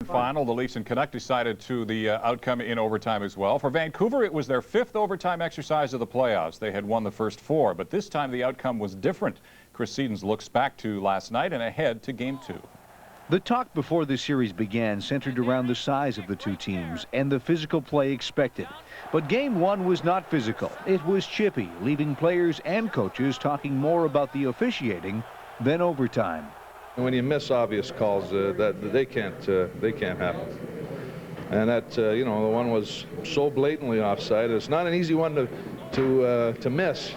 Final, the Leafs and Canucks decided to the outcome in overtime as well. For Vancouver, it was their 5th overtime exercise of the playoffs. They had won the first 4, but this time the outcome was different. Chris Sedens looks back to last night and ahead to Game 2. The talk before the series began centered around the size of the two teams and the physical play expected. But Game 1 was not physical. It was chippy, leaving players and coaches talking more about the officiating than overtime. When you miss obvious calls, that they can't happen. And that you know, the one was so blatantly offside. It's not an easy one to miss.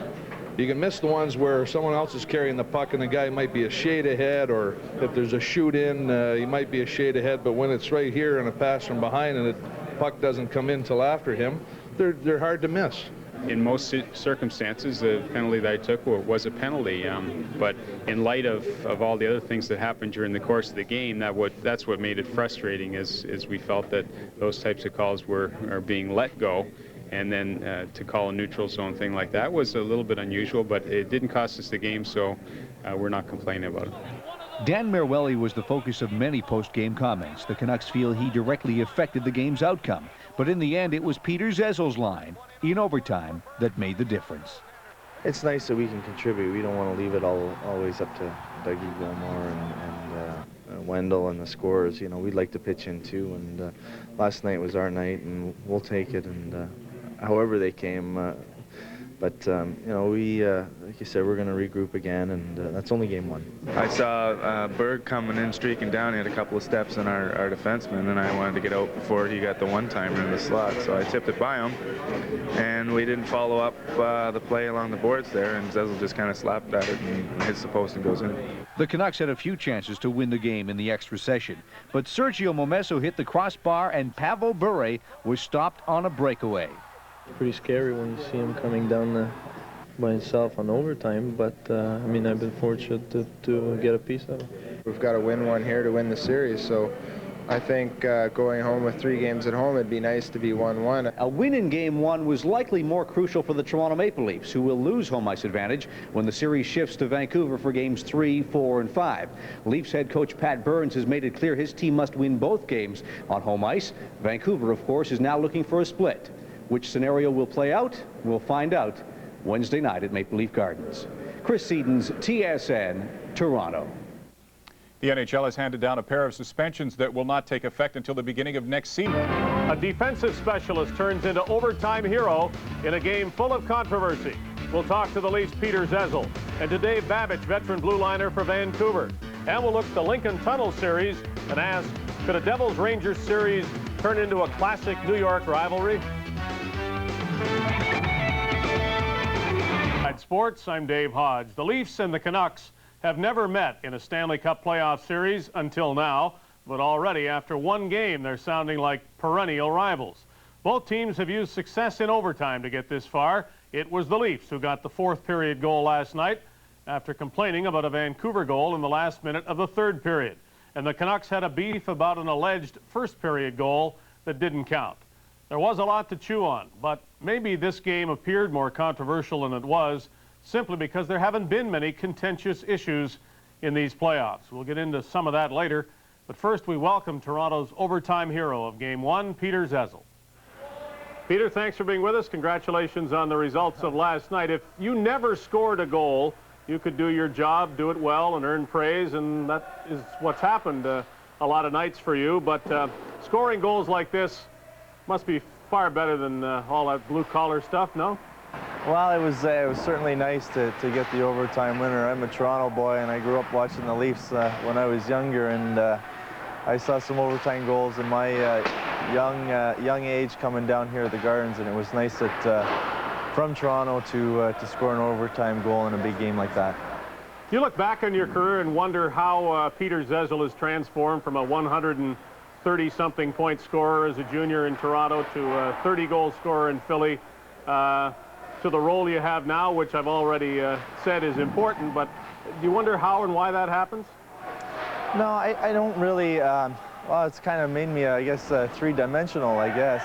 You can miss the ones where someone else is carrying the puck and the guy might be a shade ahead, or if there's a shoot in, he might be a shade ahead. But when it's right here and a pass from behind and the puck doesn't come in till after him, they're hard to miss. In most circumstances, the penalty that I took was a penalty. But in light of all the other things that happened during the course of the game, that's what made it frustrating, is we felt that those types of calls are being let go. And then to call a neutral zone thing like that was a little bit unusual, but it didn't cost us the game, so we're not complaining about it. Dan Merwelli was the focus of many post-game comments. The Canucks feel he directly affected the game's outcome. But in the end, it was Peter Zezel's line in overtime that made the difference. It's nice that we can contribute. We don't want to leave it always up to Dougie Gilmore and Wendell and the scorers. You know, we'd like to pitch in too, and last night was our night, and we'll take it, and however they came. But you know, we, like you said, we're going to regroup again, and that's only Game 1. I saw Berg coming in, streaking down. He had a couple of steps on our defenseman, and I wanted to get out before he got the one-timer in the slot. So I tipped it by him, and we didn't follow up the play along the boards there, and Zezel just kind of slapped at it and hits the post and goes in. The Canucks had a few chances to win the game in the extra session, but Sergio Momesso hit the crossbar, and Pavel Bure was stopped on a breakaway. Pretty scary when you see him coming down by himself on overtime, but I mean, I've been fortunate to get a piece of it. We've got to win one here to win the series, so I think going home with 3 games at home, it'd be nice to be 1-1. A win in Game 1 was likely more crucial for the Toronto Maple Leafs, who will lose home ice advantage when the series shifts to Vancouver for Games 3, 4, and 5. Leafs head coach Pat Burns has made it clear his team must win both games on home ice. Vancouver, of course, is now looking for a split. Which scenario will play out? We'll find out Wednesday night at Maple Leaf Gardens. Chris Sedens, TSN, Toronto. The NHL has handed down a pair of suspensions that will not take effect until the beginning of next season. A defensive specialist turns into overtime hero in a game full of controversy. We'll talk to the Leafs' Peter Zezel and to Dave Babbage, veteran blue liner for Vancouver. And we'll look at the Lincoln Tunnel Series and ask, could a Devils-Rangers series turn into a classic New York rivalry? At Sports, I'm Dave Hodge. The Leafs and the Canucks have never met in a Stanley Cup playoff series until now, but already after one game, they're sounding like perennial rivals. Both teams have used success in overtime to get this far. It was the Leafs who got the 4th period goal last night after complaining about a Vancouver goal in the last minute of the 3rd period. And the Canucks had a beef about an alleged 1st period goal that didn't count. There was a lot to chew on, but maybe this game appeared more controversial than it was simply because there haven't been many contentious issues in these playoffs. We'll get into some of that later, but first we welcome Toronto's overtime hero of Game 1, Peter Zezel. Peter, thanks for being with us. Congratulations on the results of last night. If you never scored a goal, you could do your job, do it well, and earn praise, and that is what's happened a lot of nights for you. But scoring goals like this must be far better than all that blue-collar stuff, no? Well, it was certainly nice to get the overtime winner. I'm a Toronto boy, and I grew up watching the Leafs when I was younger, and I saw some overtime goals in my young age coming down here at the Gardens, and it was nice that from Toronto to score an overtime goal in a big game like that. You look back on your career and wonder how Peter Zezel has transformed from a 130-something point scorer as a junior in Toronto to a 30-goal scorer in Philly, to the role you have now, which I've already said is important, but do you wonder how and why that happens? No, I don't really. Well, it's kind of made me, I guess, three-dimensional, I guess.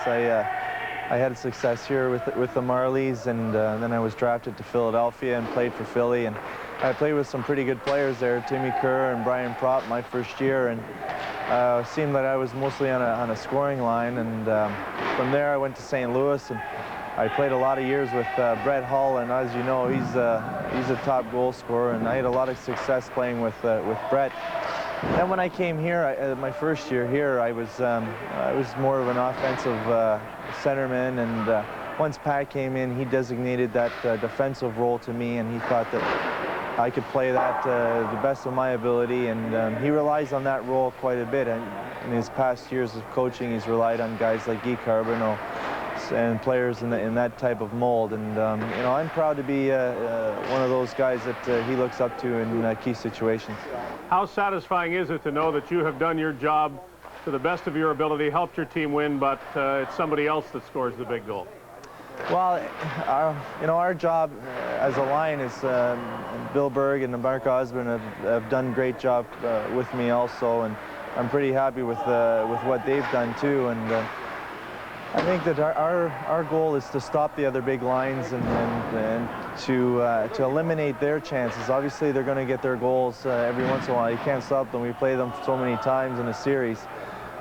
I had success here with the Marlies, and then I was drafted to Philadelphia and played for Philly, and I played with some pretty good players there, Timmy Kerr and Brian Propp my first year, and seemed that I was mostly on a scoring line, and from there I went to St. Louis, and I played a lot of years with Brett Hull, and as you know, he's a top goal scorer, and I had a lot of success playing with Brett. Then when I came here, my first year here, I was more of an offensive centerman, and once Pat came in, he designated that defensive role to me, and he thought that I could play that the best of my ability, and he relies on that role quite a bit. And in his past years of coaching, he's relied on guys like Guy Carbonneau and players in that type of mold. And you know, I'm proud to be one of those guys that he looks up to in key situations. How satisfying is it to know that you have done your job to the best of your ability, helped your team win, but it's somebody else that scores the big goal? Well, you know, our job as a line is Bill Berg and Mark Osborne have done a great job with me also, and I'm pretty happy with what they've done too. And I think that our goal is to stop the other big lines and to eliminate their chances. Obviously, they're going to get their goals every once in a while. You can't stop them. We play them so many times in a series.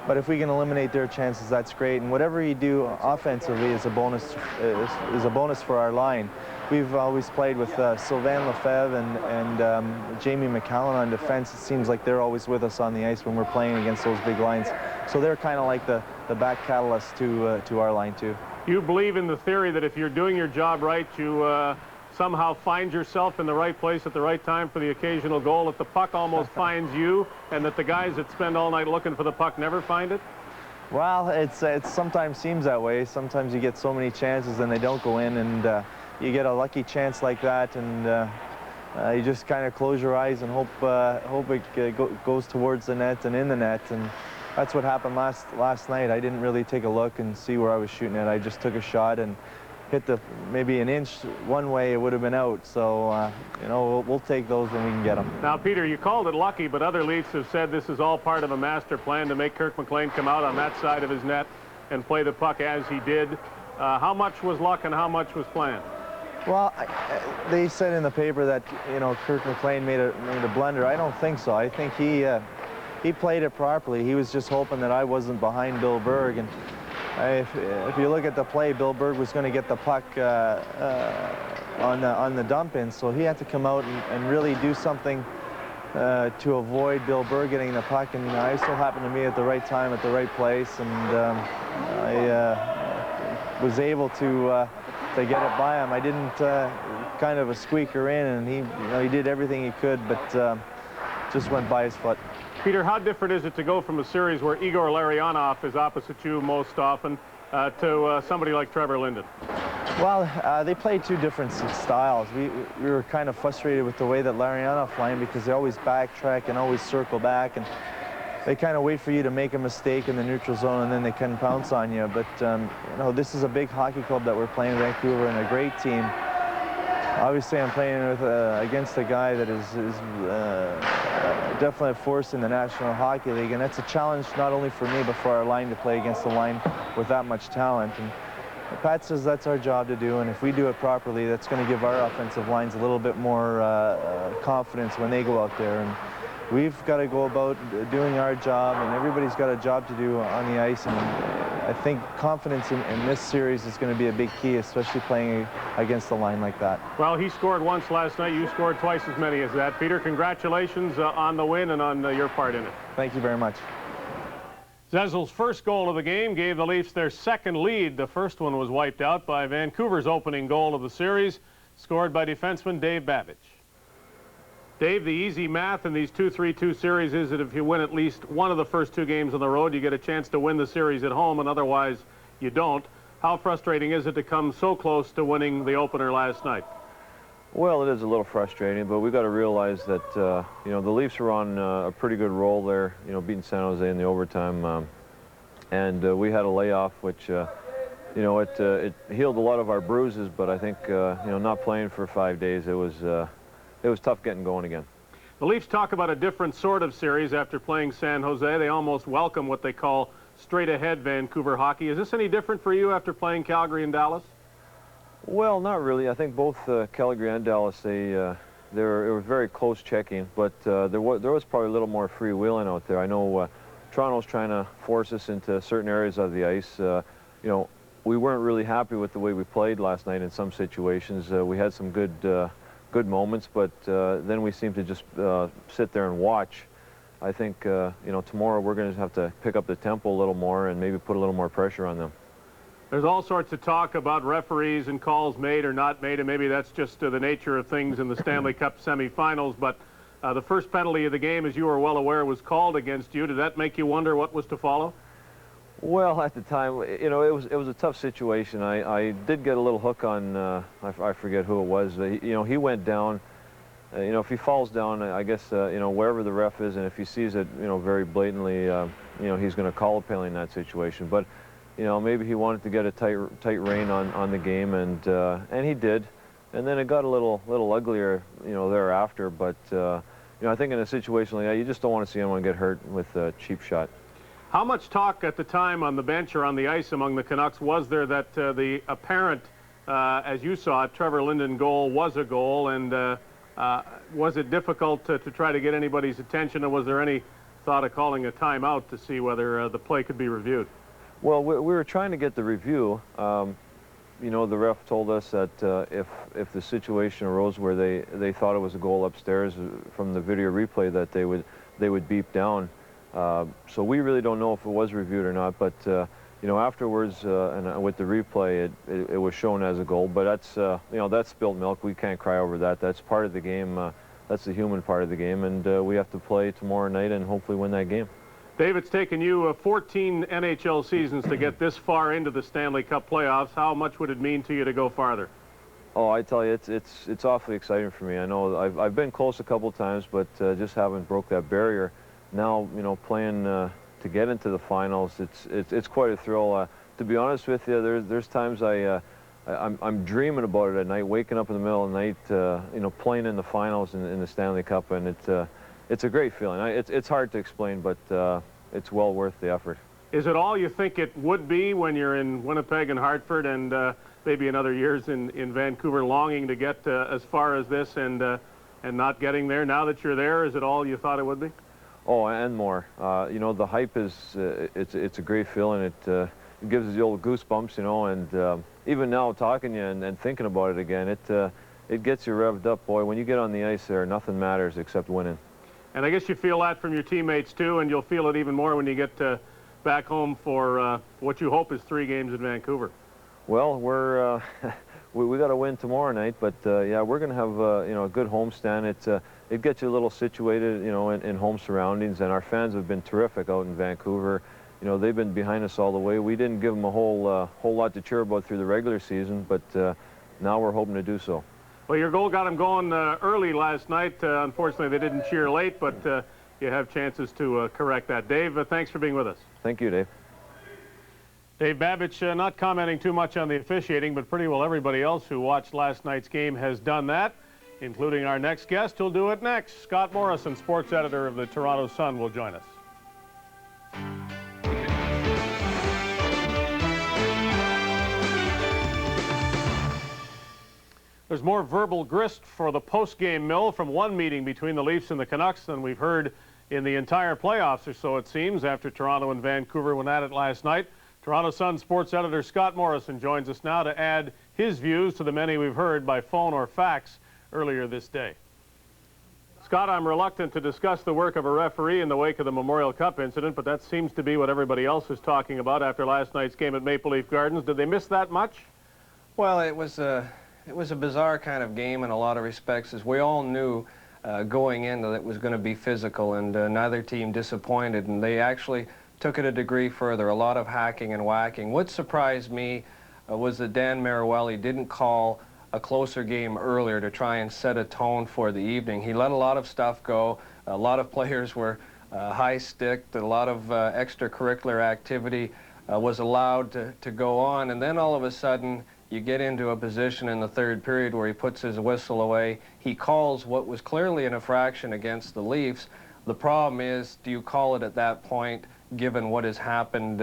But if we can eliminate their chances, that's great. And whatever you do offensively is a bonus for our line. We've always played with Sylvain Lefebvre and Jamie McCallum on defense. It seems like they're always with us on the ice when we're playing against those big lines. So they're kind of like the back catalyst to our line too. You believe in the theory that if you're doing your job right, you somehow find yourself in the right place at the right time for the occasional goal, that the puck almost finds you, and that the guys that spend all night looking for the puck never find it? Well, it sometimes seems that way. Sometimes you get so many chances and they don't go in, and you get a lucky chance like that, and you just kind of close your eyes and hope it goes towards the net and in the net. And that's what happened last night. I didn't really take a look and see where I was shooting at. I just took a shot and hit maybe an inch one way, it would have been out. So, you know, we'll take those when we can get them. Now, Peter, you called it lucky, but other Leafs have said this is all part of a master plan to make Kirk McLean come out on that side of his net and play the puck as he did. How much was luck and how much was planned? Well, they said in the paper that, you know, Kirk McLean made a blunder. I don't think so. I think he played it properly. He was just hoping that I wasn't behind Bill Berg. And if you look at the play, Bill Berg was going to get the puck on the dump-in, so he had to come out and really do something to avoid Bill Berg getting the puck. And I so happened to be at the right time at the right place, and I was able to get it by him. I didn't kind of a squeaker in, and he did everything he could, but just went by his foot. Peter, how different is it to go from a series where Igor Larionov is opposite you most often to somebody like Trevor Linden? Well, they play two different styles. We were kind of frustrated with the way that Larionov played, because they always backtrack and always circle back, and they kind of wait for you to make a mistake in the neutral zone, and then they can pounce on you. But you know, this is a big hockey club that we're playing in Vancouver, and a great team. Obviously, I'm playing with against a guy that is definitely a force in the National Hockey League, and that's a challenge not only for me but for our line to play against a line with that much talent. And Pat says that's our job to do, and if we do it properly, that's going to give our offensive lines a little bit more confidence when they go out there. And we've got to go about doing our job, and everybody's got a job to do on the ice. And I think confidence in this series is going to be a big key, especially playing against a line like that. Well, he scored once last night. You scored twice as many as that. Peter, congratulations on the win and on your part in it. Thank you very much. Zezel's first goal of the game gave the Leafs their second lead. The first one was wiped out by Vancouver's opening goal of the series, scored by defenseman Dave Babbage. Dave, the easy math in these 2-3-2 series is that if you win at least one of the first two games on the road, you get a chance to win the series at home, and otherwise you don't. How frustrating is it to come so close to winning the opener last night? Well, it is a little frustrating, but we've got to realize that, you know, the Leafs are on a pretty good roll there, you know, beating San Jose in the overtime. And we had a layoff, which, you know, it healed a lot of our bruises, but I think, you know, not playing for 5 days, it was tough getting going again. The Leafs talk about a different sort of series after playing San Jose. They almost welcome what they call straight-ahead Vancouver hockey. Is this any different for you after playing Calgary and Dallas? Well, not really. I think both Calgary and Dallas, it was very close checking, but there was probably a little more freewheeling out there. I know Toronto's trying to force us into certain areas of the ice. You know, we weren't really happy with the way we played last night in some situations. We had some good moments, but then we seemed to just sit there and watch. I think, you know, tomorrow we're going to have to pick up the tempo a little more and maybe put a little more pressure on them. There's all sorts of talk about referees and calls made or not made, and maybe that's just the nature of things in the Stanley Cup semifinals, but the first penalty of the game, as you were well aware, was called against you. Did that make you wonder what was to follow? Well, at the time, you know, it was a tough situation. I did get a little hook on, I forget who it was. You know, he went down. You know, if he falls down, I guess, you know, wherever the ref is, and if he sees it, you know, very blatantly, you know, he's going to call a penalty in that situation. But, you know, maybe he wanted to get a tight rein on the game, and he did. And then it got a little uglier, you know, thereafter. But, you know, I think in a situation like that, you just don't want to see anyone get hurt with a cheap shot. How much talk at the time on the bench or on the ice among the Canucks was there that the apparent, as you saw it, Trevor Linden goal was a goal, and was it difficult to try to get anybody's attention, or was there any thought of calling a timeout to see whether the play could be reviewed? Well, we were trying to get the review. You know, the ref told us that if the situation arose where they thought it was a goal upstairs from the video replay, that they would beep down. So we really don't know if it was reviewed or not, but you know, afterwards and with the replay, it was shown as a goal. But that's you know, that's spilled milk. We can't cry over that. That's part of the game. That's the human part of the game, and we have to play tomorrow night and hopefully win that game. Dave, it's taken you 14 NHL seasons to get this far into the Stanley Cup playoffs. How much would it mean to you to go farther? Oh, I tell you, it's awfully exciting for me. I know I've been close a couple of times, but just haven't broke that barrier. Now, you know, playing to get into the finals, it's quite a thrill. To be honest with you, there's times I'm dreaming about it at night, waking up in the middle of the night, you know, playing in the finals in the Stanley Cup, and it's a great feeling. It's hard to explain, but it's well worth the effort. Is it all you think it would be when you're in Winnipeg and Hartford, and maybe in other years in Vancouver, longing to get as far as this and not getting there? Now that you're there, is it all you thought it would be? Oh, and more. You know, the hype is, it's a great feeling. It gives us the old goosebumps, you know, and even now talking to you and thinking about it again, it gets you revved up, boy. When you get on the ice there, nothing matters except winning. And I guess you feel that from your teammates too, and you'll feel it even more when you get back home for what you hope is 3 games in Vancouver. Well, we got to win tomorrow night, but yeah, we're going to have you know, a good homestand. It gets you a little situated, you know, in home surroundings, and our fans have been terrific out in Vancouver. You know, they've been behind us all the way. We didn't give them a whole lot to cheer about through the regular season, but now we're hoping to do so. Well, your goal got them going early last night. Unfortunately, they didn't cheer late, but you have chances to correct that. Dave, thanks for being with us. Thank you, Dave. Dave Babich not commenting too much on the officiating, but pretty well everybody else who watched last night's game has done that, including our next guest who'll do it next. Scott Morrison, sports editor of the Toronto Sun, will join us. There's more verbal grist for the post-game mill from one meeting between the Leafs and the Canucks than we've heard in the entire playoffs, or so it seems, after Toronto and Vancouver went at it last night. Toronto Sun sports editor Scott Morrison joins us now to add his views to the many we've heard by phone or fax earlier this day. Scott, I'm reluctant to discuss the work of a referee in the wake of the Memorial Cup incident, but that seems to be what everybody else is talking about after last night's game at Maple Leaf Gardens. Did they miss that much? Well, it was a bizarre kind of game in a lot of respects, as we all knew going in that it was going to be physical, and neither team disappointed, and they actually took it a degree further, a lot of hacking and whacking. What surprised me was that Dan Mariueli didn't call a closer game earlier to try and set a tone for the evening. He let a lot of stuff go. A lot of players were high-sticked. A lot of extracurricular activity was allowed to go on, and then all of a sudden you get into a position in the third period where he puts his whistle away. He calls what was clearly an infraction against the Leafs. The problem is, do you call it at that point, given what has happened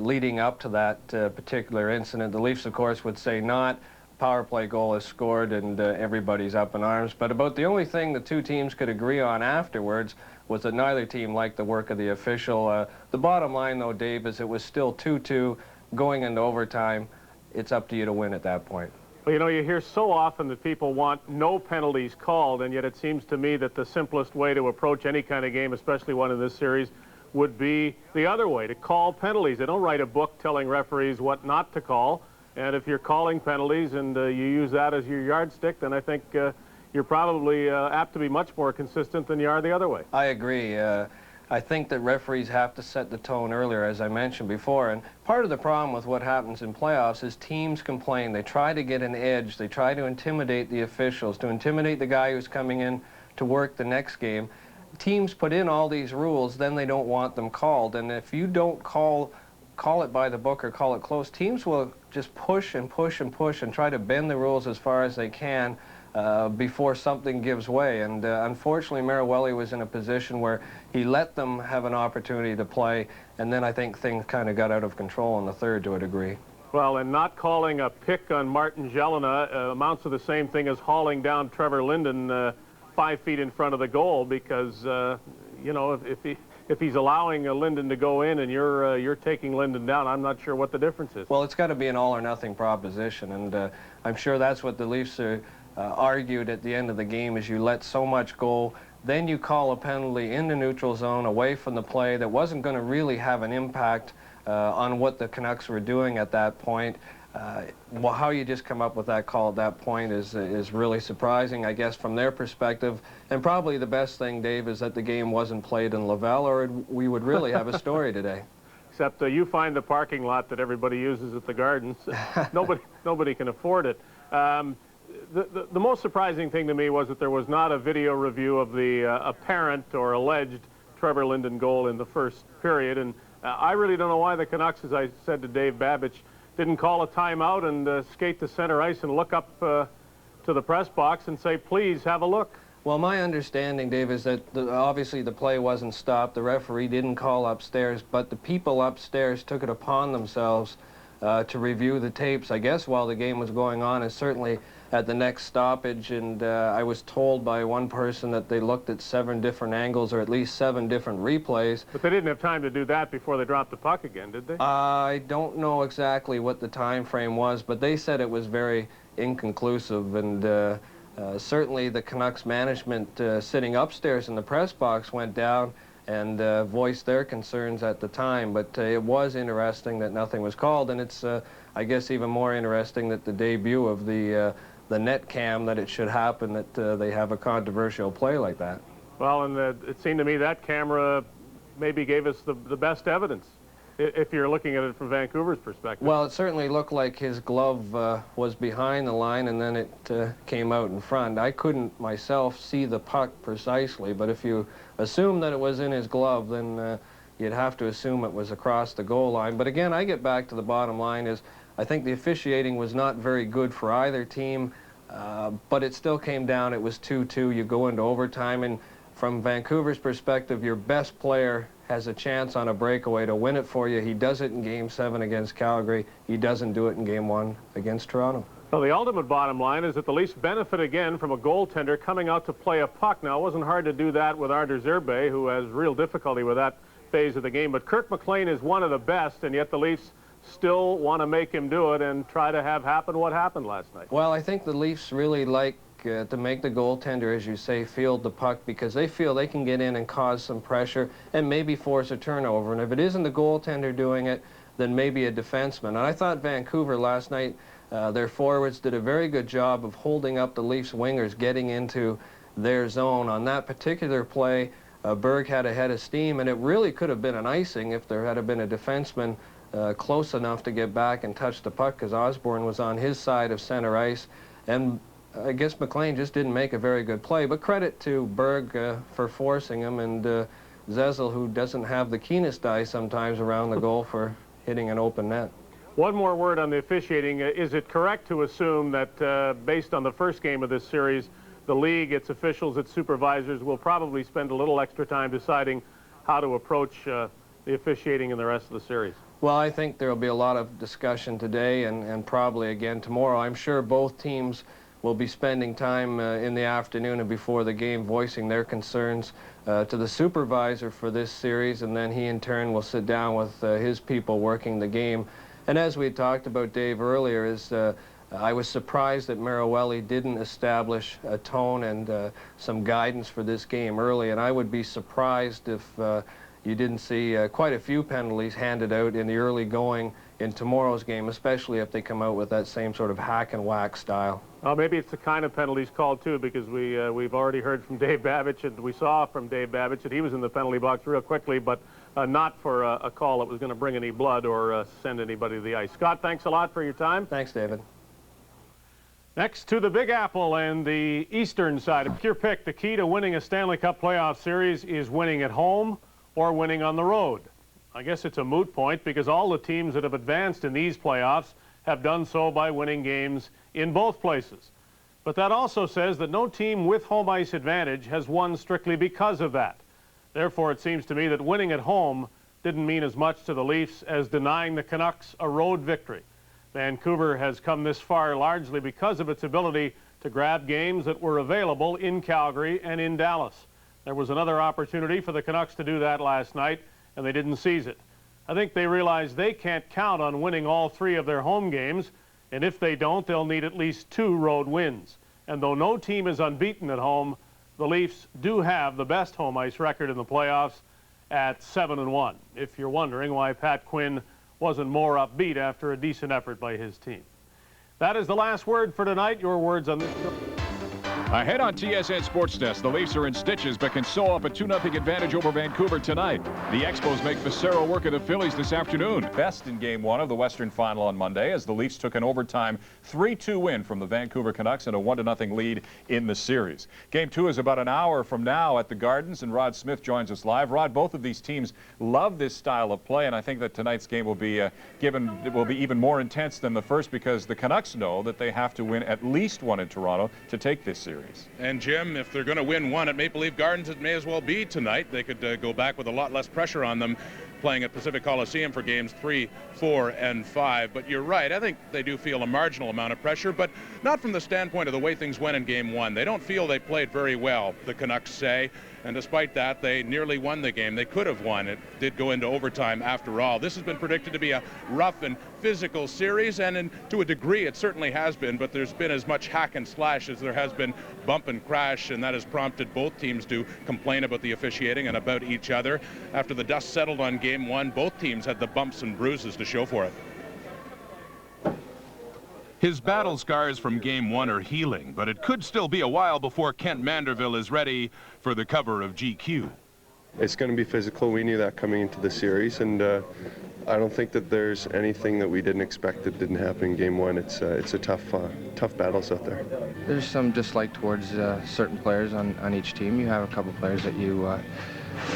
leading up to that particular incident? The Leafs, of course, would say not. Power play goal is scored and everybody's up in arms. But about the only thing the two teams could agree on afterwards was that neither team liked the work of the official. The bottom line, though, Dave, is it was still 2-2 going into overtime. It's up to you to win at that point. Well, you know, you hear so often that people want no penalties called, and yet it seems to me that the simplest way to approach any kind of game, especially one in this series, would be the other way, to call penalties. They don't write a book telling referees what not to call, and if you're calling penalties and you use that as your yardstick, then I think you're probably apt to be much more consistent than you are the other way. I agree. I think that referees have to set the tone earlier, as I mentioned before, and part of the problem with what happens in playoffs is teams complain. They try to get an edge. They try to intimidate the officials, to intimidate the guy who's coming in to work the next game. Teams put in all these rules, then they don't want them called, and if you don't call it by the book or call it close, teams will just push and push and push and try to bend the rules as far as they can before something gives way. And unfortunately, Marawelli was in a position where he let them have an opportunity to play, and then I think things kind of got out of control in the third to a degree. Well, and not calling a pick on Martin Jelena amounts to the same thing as hauling down Trevor Linden 5 feet in front of the goal, because you know, if he's allowing Linden to go in and you're taking Linden down, I'm not sure what the difference is. Well, it's got to be an all or nothing proposition, and I'm sure that's what the Leafs argued at the end of the game, is you let so much go, then you call a penalty in the neutral zone away from the play that wasn't going to really have an impact on what the Canucks were doing at that point. Well, how you just come up with that call at that point is really surprising, I guess, from their perspective. And probably the best thing, Dave, is that the game wasn't played in Laval, or we would really have a story today. Except you find the parking lot that everybody uses at the Gardens. Nobody can afford it. The most surprising thing to me was that there was not a video review of the apparent or alleged Trevor Linden goal in the first period. And I really don't know why the Canucks, as I said to Dave Babich, didn't call a timeout and skate to center ice and look up to the press box and say, please have a look. Well, my understanding, Dave, is that obviously the play wasn't stopped. The referee didn't call upstairs, but the people upstairs took it upon themselves to review the tapes, I guess, while the game was going on, and certainly at the next stoppage. And I was told by one person that they looked at 7 different angles, or at least 7 different replays. But they didn't have time to do that before they dropped the puck again, did they? I don't know exactly what the time frame was, but they said it was very inconclusive. And certainly the Canucks management sitting upstairs in the press box went down and voiced their concerns at the time. But it was interesting that nothing was called, and it's, I guess, even more interesting that the debut of the net cam, that it should happen that they have a controversial play like that. Well, and it seemed to me that camera maybe gave us the best evidence, if you're looking at it from Vancouver's perspective. Well, it certainly looked like his glove was behind the line, and then it came out in front. I couldn't myself see the puck precisely, but if you assume that it was in his glove, then you'd have to assume it was across the goal line. But again, I get back to the bottom line is I think the officiating was not very good for either team, but it still came down. It was 2-2. You go into overtime, and from Vancouver's perspective, your best player has a chance on a breakaway to win it for you. He does it in Game 7 against Calgary. He doesn't do it in Game 1 against Toronto. Well, the ultimate bottom line is that the Leafs benefit again from a goaltender coming out to play a puck. Now, it wasn't hard to do that with Artur Zerbe, who has real difficulty with that phase of the game, but Kirk McLean is one of the best, and yet the Leafs still want to make him do it and try to have happen what happened last night. Well, I think the Leafs really like to make the goaltender, as you say, field the puck, because they feel they can get in and cause some pressure and maybe force a turnover. And if it isn't the goaltender doing it, then maybe a defenseman. And I thought Vancouver last night, their forwards did a very good job of holding up the Leafs wingers getting into their zone. On that particular play, Berg had a head of steam, and it really could have been an icing if there had been a defenseman close enough to get back and touch the puck, because Osborne was on his side of center ice. And I guess McLean just didn't make a very good play, but credit to Berg for forcing him, and Zezel, who doesn't have the keenest eye sometimes around the goal, for hitting an open net. One more word on the officiating. Is it correct to assume that based on the first game of this series, the league, its officials, its supervisors will probably spend a little extra time deciding how to approach the officiating in the rest of the series? Well, I think there will be a lot of discussion today and probably again tomorrow. I'm sure both teams will be spending time in the afternoon and before the game voicing their concerns to the supervisor for this series, and then he in turn will sit down with his people working the game. And as we had talked about, Dave, earlier, I was surprised that Marawelli didn't establish a tone and some guidance for this game early, and I would be surprised if you didn't see quite a few penalties handed out in the early going in tomorrow's game, especially if they come out with that same sort of hack and whack style. Well, maybe it's the kind of penalties called too, because we've already heard from Dave Babich, and we saw from Dave Babich that he was in the penalty box real quickly, but not for a call that was going to bring any blood or send anybody to the ice. Scott, thanks a lot for your time. Thanks, David. Next to the Big Apple and the eastern side of your pick, the key to winning a Stanley Cup playoff series is winning at home or winning on the road. I guess it's a moot point because all the teams that have advanced in these playoffs have done so by winning games in both places. But that also says that no team with home ice advantage has won strictly because of that. Therefore, it seems to me that winning at home didn't mean as much to the Leafs as denying the Canucks a road victory. Vancouver has come this far largely because of its ability to grab games that were available in Calgary and in Dallas. There was another opportunity for the Canucks to do that last night, and they didn't seize it. I think they realize they can't count on winning all 3 of their home games, and if they don't, they'll need at least 2 road wins. And though no team is unbeaten at home, the Leafs do have the best home ice record in the playoffs at 7-1, if you're wondering why Pat Quinn wasn't more upbeat after a decent effort by his team. That is the last word for tonight. Your words on this show. Ahead on TSN Sports Desk, the Leafs are in stitches but can sew up a 2-0 advantage over Vancouver tonight. The Expos make Facero work of the Phillies this afternoon. Best in Game 1 of the Western Final on Monday as the Leafs took an overtime 3-2 win from the Vancouver Canucks and a 1-0 lead in the series. Game 2 is about an hour from now at the Gardens, and Rod Smith joins us live. Rod, both of these teams love this style of play, and I think that tonight's game will be even more intense than the first because the Canucks know that they have to win at least one in Toronto to take this series. And Jim, if they're going to win one at Maple Leaf Gardens, it may as well be tonight. They could go back with a lot less pressure on them playing at Pacific Coliseum for games 3, 4, and 5. But you're right. I think they do feel a marginal amount of pressure, but not from the standpoint of the way things went in Game 1. They don't feel they played very well, the Canucks say. And despite that, they nearly won the game. They could have won. It did go into overtime after all. This has been predicted to be a rough and physical series, and to a degree it certainly has been, but there's been as much hack and slash as there has been bump and crash, and that has prompted both teams to complain about the officiating and about each other. After the dust settled on Game 1, both teams had the bumps and bruises to show for it. His battle scars from Game 1 are healing, but it could still be a while before Kent Manderville is ready for the cover of GQ. It's going to be physical. We knew that coming into the series, and I don't think that there's anything that we didn't expect that didn't happen in Game 1. It's a tough battles out there. There's some dislike towards certain players on each team. You have a couple players that you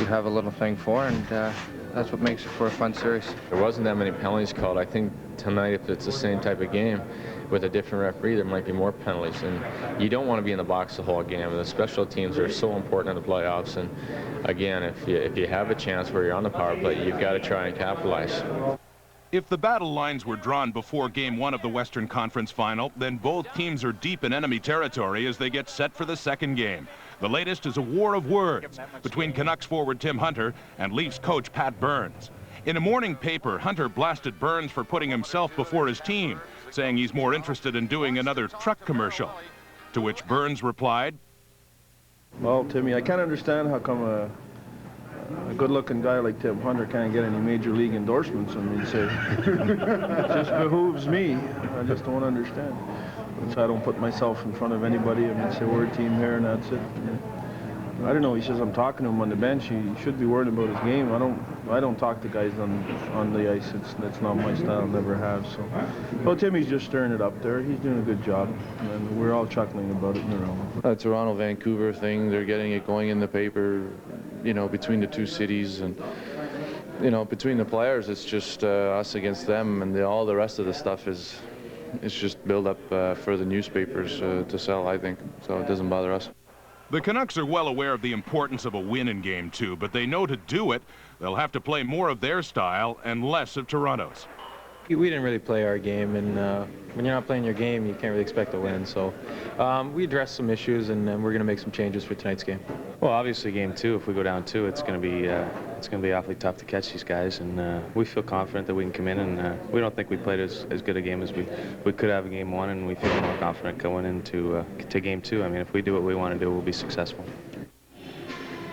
have a little thing for, and that's what makes it for a fun series. There wasn't that many penalties called. I think tonight, if it's the same type of game with a different referee, there might be more penalties. And you don't want to be in the box the whole game. And the special teams are so important in the playoffs. And again, if you have a chance where you're on the power play, you've got to try and capitalize. If the battle lines were drawn before Game 1 of the Western Conference Final, then both teams are deep in enemy territory as they get set for the second game. The latest is a war of words between Canucks forward Tim Hunter and Leafs coach Pat Burns. In a morning paper, Hunter blasted Burns for putting himself before his team, saying he's more interested in doing another truck commercial. To which Burns replied, "Well, Timmy, I can't understand how come a good-looking guy like Tim Hunter can't get any major league endorsements." I mean, say, it just behooves me. I just don't understand. So I don't put myself in front of anybody. I mean, say we're a team here and that's it. I don't know. He says I'm talking to him on the bench. He should be worried about his game. I don't talk to guys on the ice. That's not my style. Never have. So, well, Timmy's just stirring it up there. He's doing a good job, and we're all chuckling about it in the room. Toronto-Vancouver thing. They're getting it going in the paper. You know, between the two cities, and you know, between the players, it's just us against them, and all the rest of the stuff is just build up for the newspapers to sell, I think. So it doesn't bother us. the Canucks are well aware of the importance of a win in Game 2, but they know to do it, they'll have to play more of their style and less of Toronto's. We didn't really play our game, and when you're not playing your game, you can't really expect to win. So we addressed some issues, and we're going to make some changes for tonight's game. Well, obviously, game 2, if we go down 2, it's going to be awfully tough to catch these guys, and we feel confident that we can come in, and we don't think we played as good a game as we could have in game 1, and we feel more confident going into to game 2. I mean, if we do what we want to do, we'll be successful.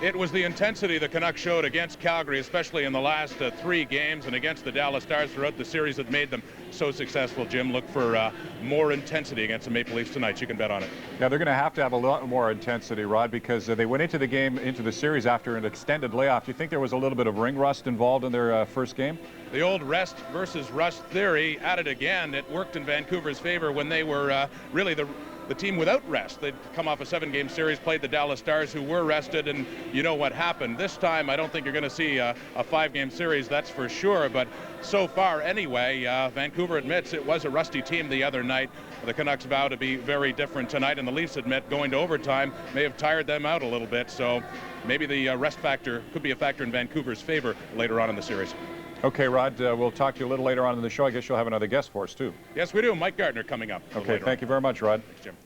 It was the intensity the Canucks showed against Calgary, especially in the last 3 games, and against the Dallas Stars throughout the series that made them so successful. Jim, look for more intensity against the Maple Leafs tonight. You can bet on it. Yeah, they're going to have a lot more intensity, Rod, because they went into the game, into the series after an extended layoff. Do you think there was a little bit of ring rust involved in their first game? The old rest versus rust theory at it again. It worked in Vancouver's favor when they were really the team without rest. They'd come off a 7-game series, played the Dallas Stars, who were rested, and you know what happened. This time, I don't think you're going to see a 5-game series, that's for sure, but so far anyway, Vancouver admits it was a rusty team the other night. The Canucks vow to be very different tonight, and the Leafs admit going to overtime may have tired them out a little bit, so maybe the rest factor could be a factor in Vancouver's favor later on in the series. Okay, Rod, we'll talk to you a little later on in the show. I guess you'll have another guest for us, too. Yes, we do. Mike Gardner coming up. Okay, thank you very much, Rod. Thanks, Jim.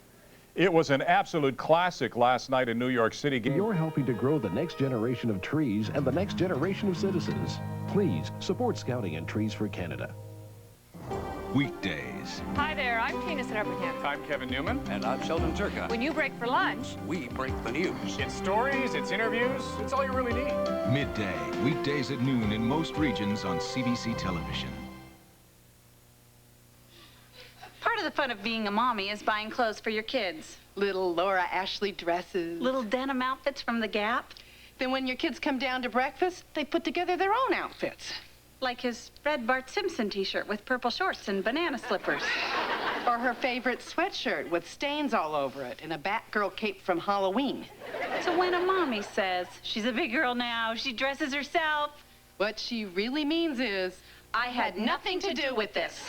It was an absolute classic last night in New York City. You're helping to grow the next generation of trees and the next generation of citizens. Please support Scouting and Trees for Canada. Weekdays. Hi there, I'm Tina Srebrenic. I'm Kevin Newman. And I'm Sheldon Turka. When you break for lunch, we break the news. It's stories, it's interviews, it's all you really need. Midday, weekdays at noon in most regions on CBC television. Part of the fun of being a mommy is buying clothes for your kids. Little Laura Ashley dresses. Little denim outfits from the Gap. Then when your kids come down to breakfast, they put together their own outfits. Like his red Bart Simpson t-shirt with purple shorts and banana slippers. Or her favorite sweatshirt with stains all over it and a Batgirl cape from Halloween. So when a mommy says she's a big girl now, she dresses herself, what she really means is, I had nothing to do with this.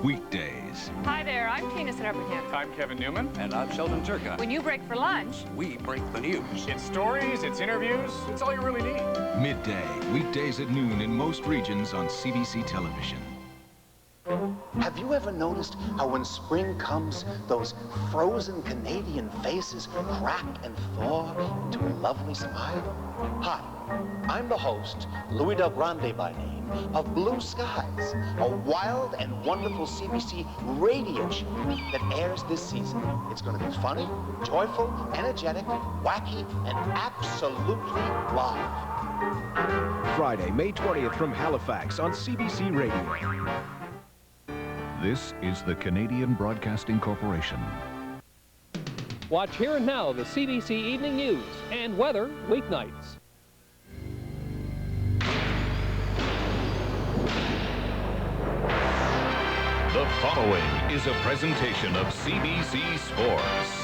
Weekdays. hi there, I'm Tina Srebrenic. I'm Kevin Newman. And I'm Sheldon Turka. When you break for lunch, we break the news. It's stories, it's interviews, it's all you really need. Midday, weekdays at noon in most regions on CBC television. Have you ever noticed how when spring comes, those frozen Canadian faces crack and thaw into a lovely smile? Hi, I'm the host, Louis Del Grande by name, of Blue Skies, a wild and wonderful CBC radio show that airs this season. It's going to be funny, joyful, energetic, wacky, and absolutely live. Friday, May 20th from Halifax on CBC Radio. This is the Canadian Broadcasting Corporation. Watch Here and Now, the CBC Evening News and weather weeknights. The following is a presentation of CBC Sports.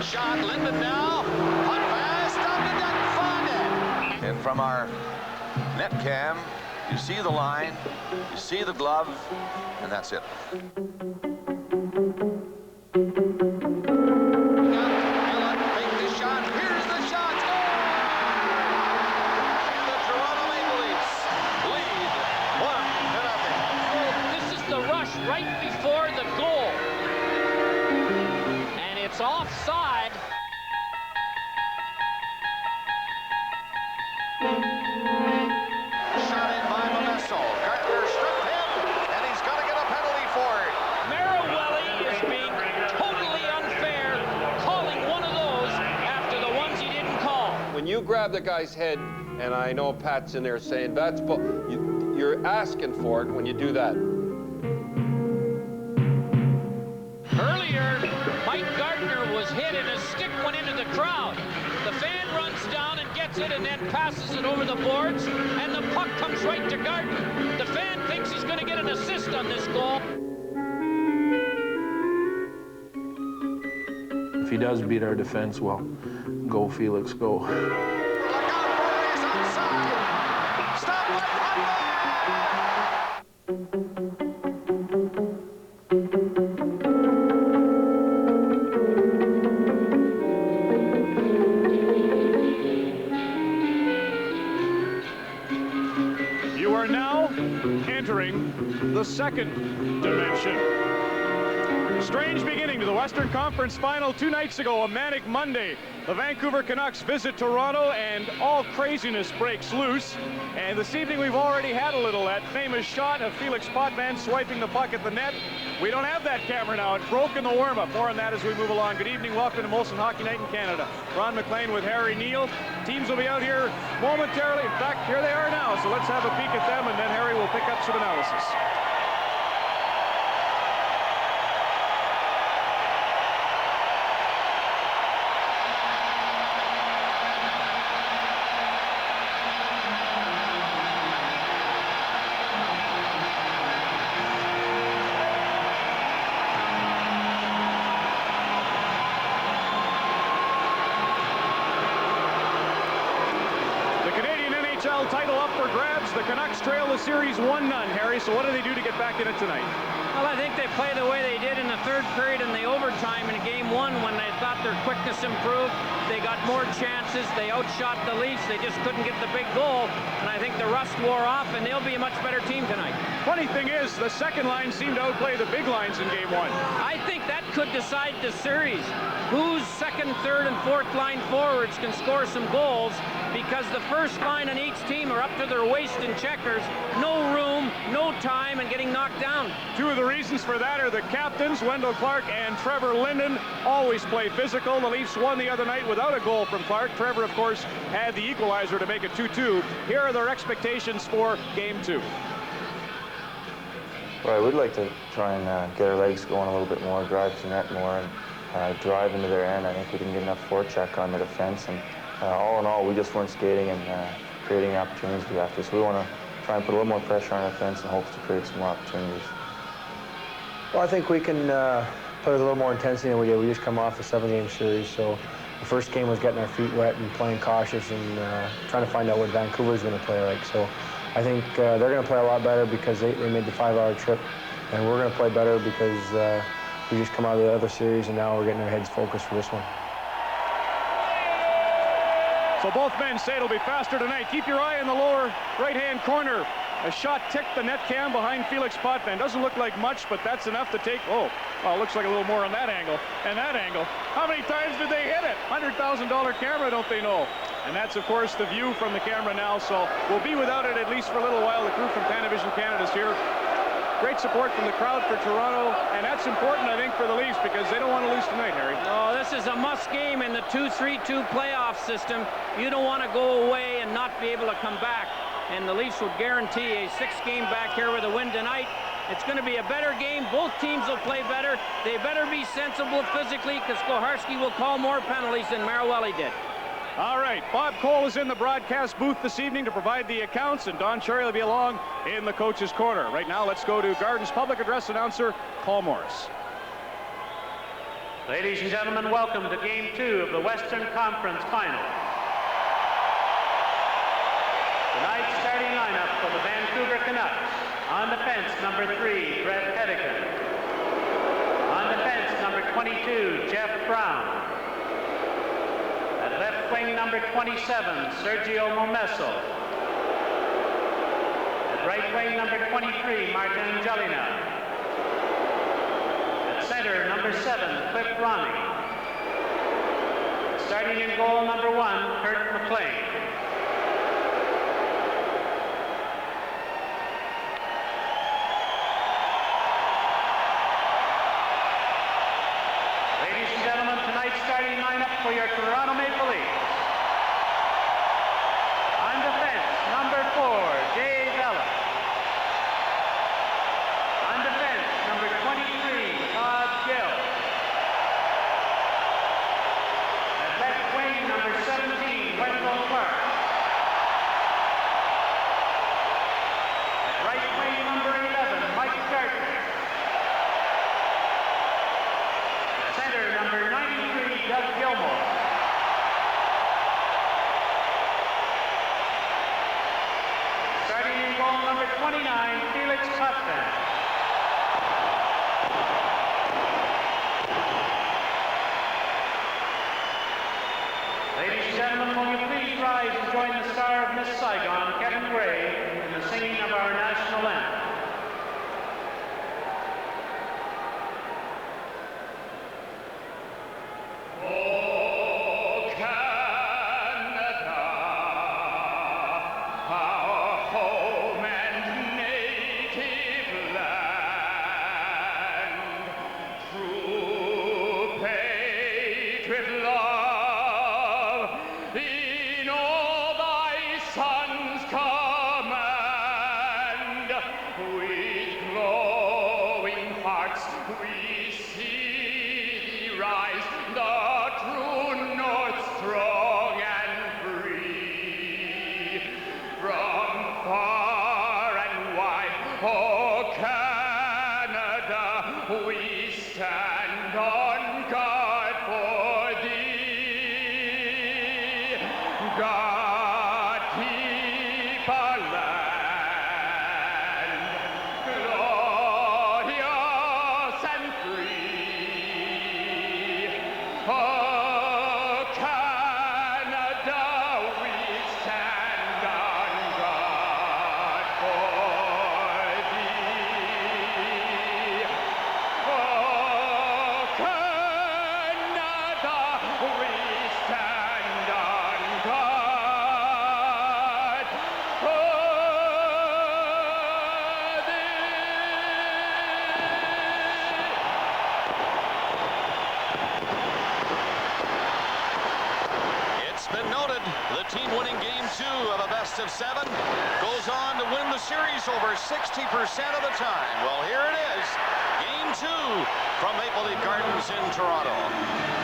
Shot, Linden now, hot pass, down the net, find it. And from our net cam, you see the line, you see the glove, and that's it. Right before the goal. And it's offside. Shot in by Modesto. Gardner stripped him, and he's got to get a penalty for it. Marawelli is being totally unfair, calling one of those after the ones he didn't call. When you grab the guy's head, and I know Pat's in there saying, you're asking for it when you do that. Earlier, Mike Gardner was hit and a stick went into the crowd. The fan runs down and gets it and then passes it over the boards, and the puck comes right to Gardner. The fan thinks he's going to get an assist on this goal. If he does beat our defense, well, go Felix, go. You are now entering the second dimension. Strange beginning to the Western Conference Final 2 nights ago, a manic Monday. The Vancouver Canucks visit Toronto and all craziness breaks loose. And this evening we've already had a little that famous shot of Felix Potvin swiping the puck at the net. We don't have that camera now. It broke in the warm-up. More on that as we move along. Good evening. Welcome to Molson Hockey Night in Canada. Ron McLean with Harry Neal. Teams will be out here momentarily. In fact, here they are now. So let's have a peek at them, and then Harry will pick up some analysis. Title up for grabs. The Canucks trail the series 1-0, Harry. So what do they do to get back in it tonight? Well, I think they play the way they did in the third period in the overtime in Game 1 when they thought their quickness improved. They got more chances. They outshot the Leafs. They just couldn't get the big goal. And I think the rust wore off, and they'll be a much better team tonight. Funny thing is, the second line seemed to outplay the big lines in Game 1. I think that could decide the series. Whose second, third, and fourth line forwards can score some goals, because the first line on each team are up to their waist in checkers. No room, no time, and getting knocked down. Two of the reasons for that are the captains, Wendell Clark and Trevor Linden, always play physical. The Leafs won the other night without a goal from Clark. Trevor, of course, had the equalizer to make it 2-2. Here are their expectations for Game 2. Well, I would like to try and get our legs going a little bit more, drive to net more, and drive into their end. I think we didn't get enough forecheck on the defense, and all in all, we just weren't skating and creating the opportunities we have to. So we want to try and put a little more pressure on our defense and hopes to create some more opportunities. Well, I think we can play with a little more intensity than we did. We just come off a 7-game series, so the first game was getting our feet wet and playing cautious and trying to find out what Vancouver's going to play like. So I think they're going to play a lot better because they made the 5-hour trip, and we're going to play better because we just come out of the other series and now we're getting our heads focused for this one. So both men say it'll be faster tonight. Keep your eye in the lower right-hand corner. A shot ticked the net cam behind Felix Potvin. Doesn't look like much, but that's enough to take. Oh, looks like a little more on that angle and that angle. How many times did they hit it? $100,000 camera, don't they know? And that's, of course, the view from the camera now. So we'll be without it at least for a little while. The crew from Panavision Canada's here. Great support from the crowd for Toronto, and that's important, I think, for the Leafs because they don't want to lose tonight, Harry. Oh, this is a must game in the 2-3-2 playoff system. You don't want to go away and not be able to come back. And the Leafs would guarantee a 6th game back here with a win tonight. It's going to be a better game. Both teams will play better. They better be sensible physically because Koharski will call more penalties than Marawelli did. All right, Bob Cole is in the broadcast booth this evening to provide the accounts, and Don Cherry will be along in the coach's corner. Right now, let's go to Garden's public address announcer, Paul Morris. Ladies and gentlemen, welcome to Game 2 of the Western Conference Final. Tonight's starting lineup for the Vancouver Canucks. On defense, number 3, Brett Hedican. On defense, number 22, Jeff Brown. At left wing, number 27, Sergio Momesso. At right wing, number 23, Martin Jelena. At center, number 7, Cliff Ronnie. Starting in goal, number 1, Kurt McLean. Ladies and gentlemen, tonight's starting lineup for your Toronto Maple Leafs. On defense, number 4, Jay Vela. On defense, number 23, Todd Gill. At left wing, number 17, Wendell Clark. At right wing, number 11, with glowing hearts we see thee rise, the true north, strong and free. From far and wide, oh Canada, we stand on guard for thee. God keep our land glorious and free. Oh, Canada, we stand on guard for thee. Oh, Canada, we stand on guard for It's been noted the team winning game 2 of a best-of-7 goes on to win the series over 60% of the time. Well, here it is, game 2 from Maple Leaf Gardens in Toronto.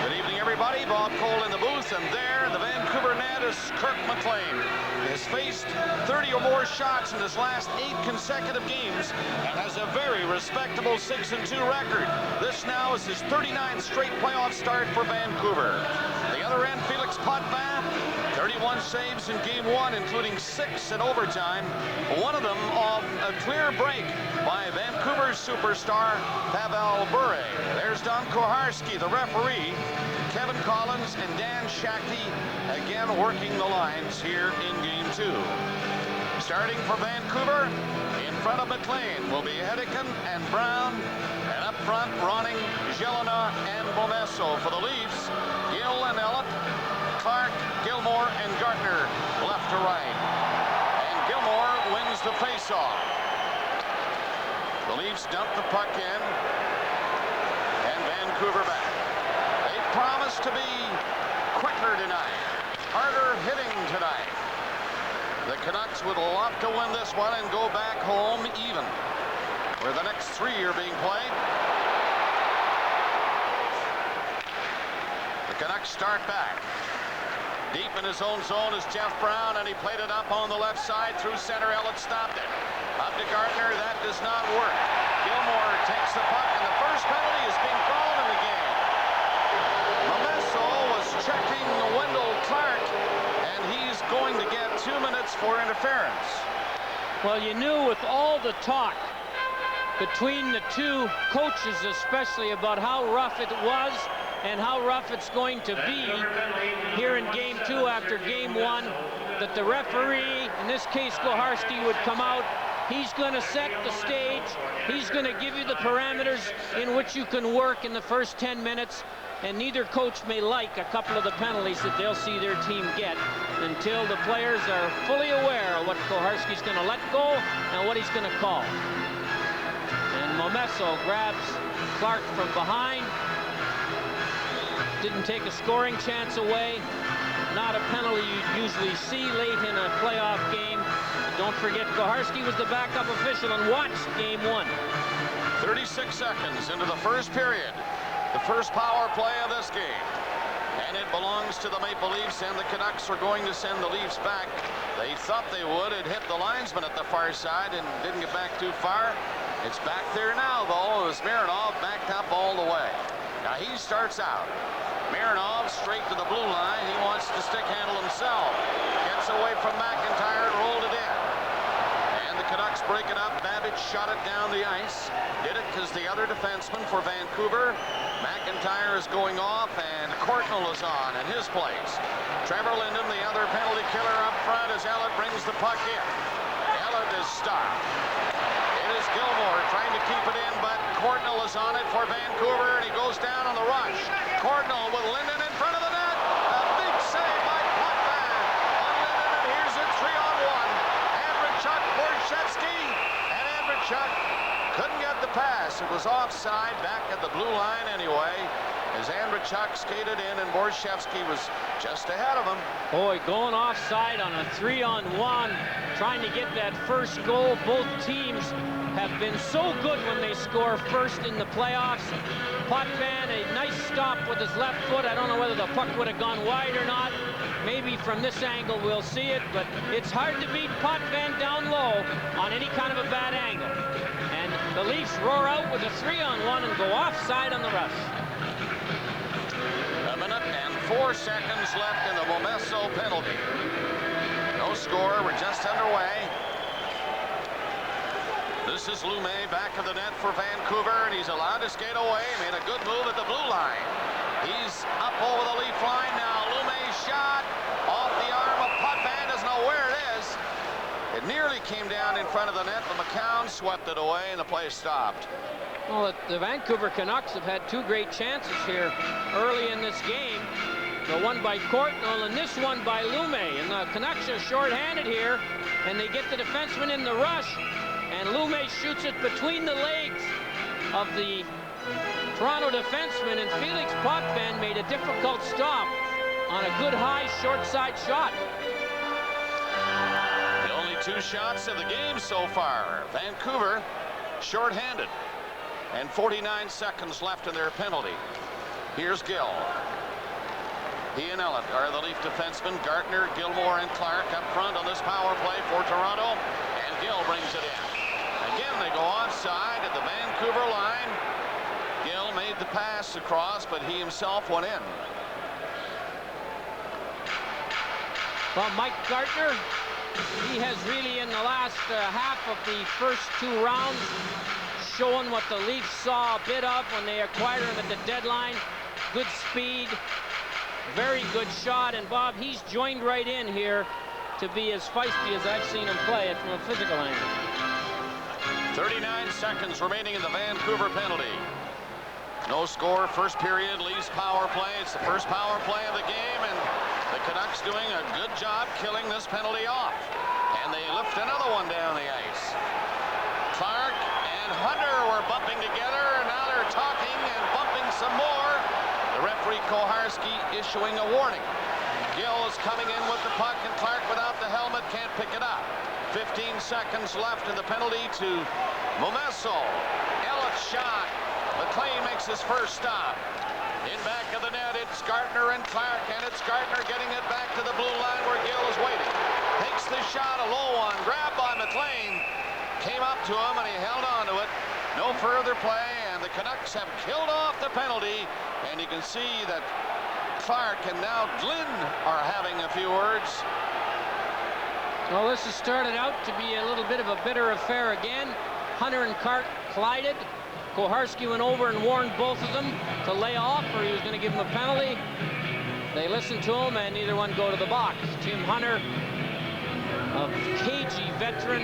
Good evening, everybody. Bob Cole in the booth, and there in the Vancouver net is Kirk McLean. He has faced 30 or more shots in his last 8 consecutive games and has a very respectable 6-2 record. This now is his 39th straight playoff start for Vancouver. The other end, Felix Potvin, 31 saves in game 1, including 6 in overtime. One of them off a clear break by Vancouver's superstar, Pavel Bure. There's Don Koharski, the referee. Kevin Collins and Dan Shakti again working the lines here in game 2. Starting for Vancouver, in front of McLean will be Hedican and Brown, and up front, Ronning, Jelena, and Bomesso. For the Leafs, Gill and Ellett, Clark, Gilmore, and Gartner left to right. And Gilmore wins the faceoff. The Leafs dump the puck in, and Vancouver back. They promise to be quicker tonight, harder hitting tonight. The Canucks would love to win this one and go back home even, where the next 3 are being played. The Canucks start back. Deep in his own zone is Jeff Brown, and he played it up on the left side through center. Ellett stopped it. Up to Gartner, that does not work. Gilmore takes the puck, and the first penalty is being called in the game. Bomesso was checking Wendell Clark, and he's going to get 2 minutes for interference. Well, you knew with all the talk between the two coaches, especially about how rough it was and how rough it's going to be here in game 2 after game 1, that the referee, in this case Koharski, would come out. He's going to set the stage. He's going to give you the parameters in which you can work in the first 10 minutes. And neither coach may like a couple of the penalties that they'll see their team get until the players are fully aware of what Koharski's going to let go and what he's going to call. And Bomesso grabs Clark from behind. Didn't take a scoring chance away. Not a penalty you'd usually see late in a playoff game. Don't forget, Koharski was the backup official and watched game 1. 36 seconds into the first period. The first power play of this game. And it belongs to the Maple Leafs, and the Canucks are going to send the Leafs back. They thought they would. It hit the linesman at the far side and didn't get back too far. It's back there now, though, as Mironov backed up all the way. Now he starts out. Mironov straight to the blue line. He wants to stick handle himself. Gets away from McIntyre and rolled it in. And the Canucks break it up. Babbage shot it down the ice. Did it because the other defenseman for Vancouver, McIntyre, is going off, and Courtnall is on in his place. Trevor Linden, the other penalty killer up front, as Ellett brings the puck in. Ellett is stopped. It is Gilmore trying to keep it in, but Courtnall is on it for Vancouver, and he goes down on the rush. Courtnall with Linden in front of the net. A big save by Potvin on Linden, and here's it 3-on-1. Andrechuk, Borshevsky, and Andrechuk couldn't get the pass. It was offside, back at the blue line anyway. as Andrzejczyk skated in and Borszewski was just ahead of him. Boy, going offside on a 3-on-1, trying to get that first goal. Both teams have been so good when they score first in the playoffs. Potvin, a nice stop with his left foot. I don't know whether the puck would have gone wide or not. Maybe from this angle we'll see it, but it's hard to beat Potvin down low on any kind of a bad angle. And the Leafs roar out with a 3-on-1 and go offside on the rush. 1 minute and 4 seconds left in the Momesso penalty. No score, we're just underway. This is Lumet back of the net for Vancouver, and he's allowed to skate away. Made a good move at the blue line. He's up over the Leaf line now. Lumet's shot off the arm of Potvin, doesn't know where it is. It nearly came down in front of the net, but McCown swept it away, and the play stopped. Well, the Vancouver Canucks have had two great chances here early in this game. The one by Courtnall and this one by Lumet. And the Canucks are short-handed here, and they get the defenseman in the rush. And Lumet shoots it between the legs of the Toronto defenseman, and Felix Potvin made a difficult stop on a good high short side shot. The only 2 shots of the game so far. Vancouver short-handed, and 49 seconds left in their penalty. Here's Gill. He and Ellett are the Leaf defensemen. Gartner, Gilmore, and Clark up front on this power play for Toronto, and Gill brings it in. Again, they go offside at the Vancouver line. Gill made the pass across, but he himself went in. Well, Mike Gartner, he has really in the last half of the first 2 rounds shown what the Leafs saw a bit of when they acquired him at the deadline. Good speed, very good shot, and Bob, he's joined right in here to be as feisty as I've seen him play it from a physical angle. 39 seconds remaining in the Vancouver penalty. No score, first period, Leafs power play. It's the first power play of the game, and the Canucks doing a good job killing this penalty off. And they lift another one down the ice. Clark and Hunter were bumping together, and now they're talking and bumping some more. The referee Koharski issuing a warning. Gill is coming in with the puck, and Clark without the helmet can't pick it up. 15 seconds left in the penalty to Momesso. Elliott shot. McLean makes his first stop. In back of the net, it's Gartner and Clark, and it's Gartner getting it back to the blue line where Gill is waiting. Takes the shot, a low one, grabbed by McLean. Came up to him, and he held on to it. No further play, and the Canucks have killed off the penalty. And you can see that Clark and now Glynn are having a few words. Well, this has started out to be a little bit of a bitter affair again. Hunter and Clark collided. Koharski went over and warned both of them to lay off, or he was going to give them a penalty. They listened to him, and neither one go to the box. Tim Hunter, a cagey veteran,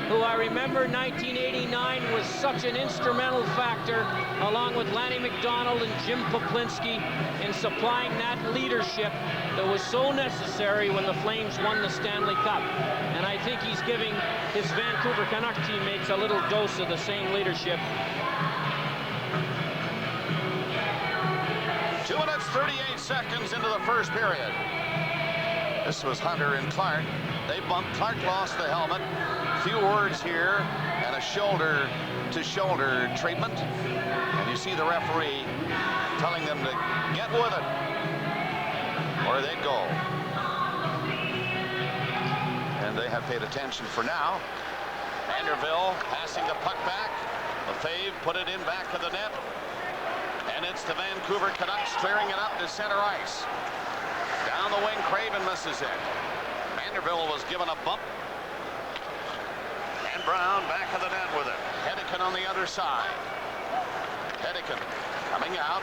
who I remember 1989 was such an instrumental factor, along with Lanny McDonald and Jim Poplinski, in supplying that leadership that was so necessary when the Flames won the Stanley Cup. And I think he's giving his Vancouver Canuck teammates a little dose of the same leadership. 2 minutes, 38 seconds into the first period. This was Hunter and Clark. They bumped. Clark lost the helmet. Few words here, and a shoulder-to-shoulder treatment. And you see the referee telling them to get with it, or they'd go. And they have paid attention for now. Vanderbilt passing the puck back. Lefebvre put it in back of the net. And it's the Vancouver Canucks clearing it up to center ice. Down the wing, Craven misses it. Vanderbilt was given a bump. And Brown back of the net with it. Hedican on the other side. Hedican coming out.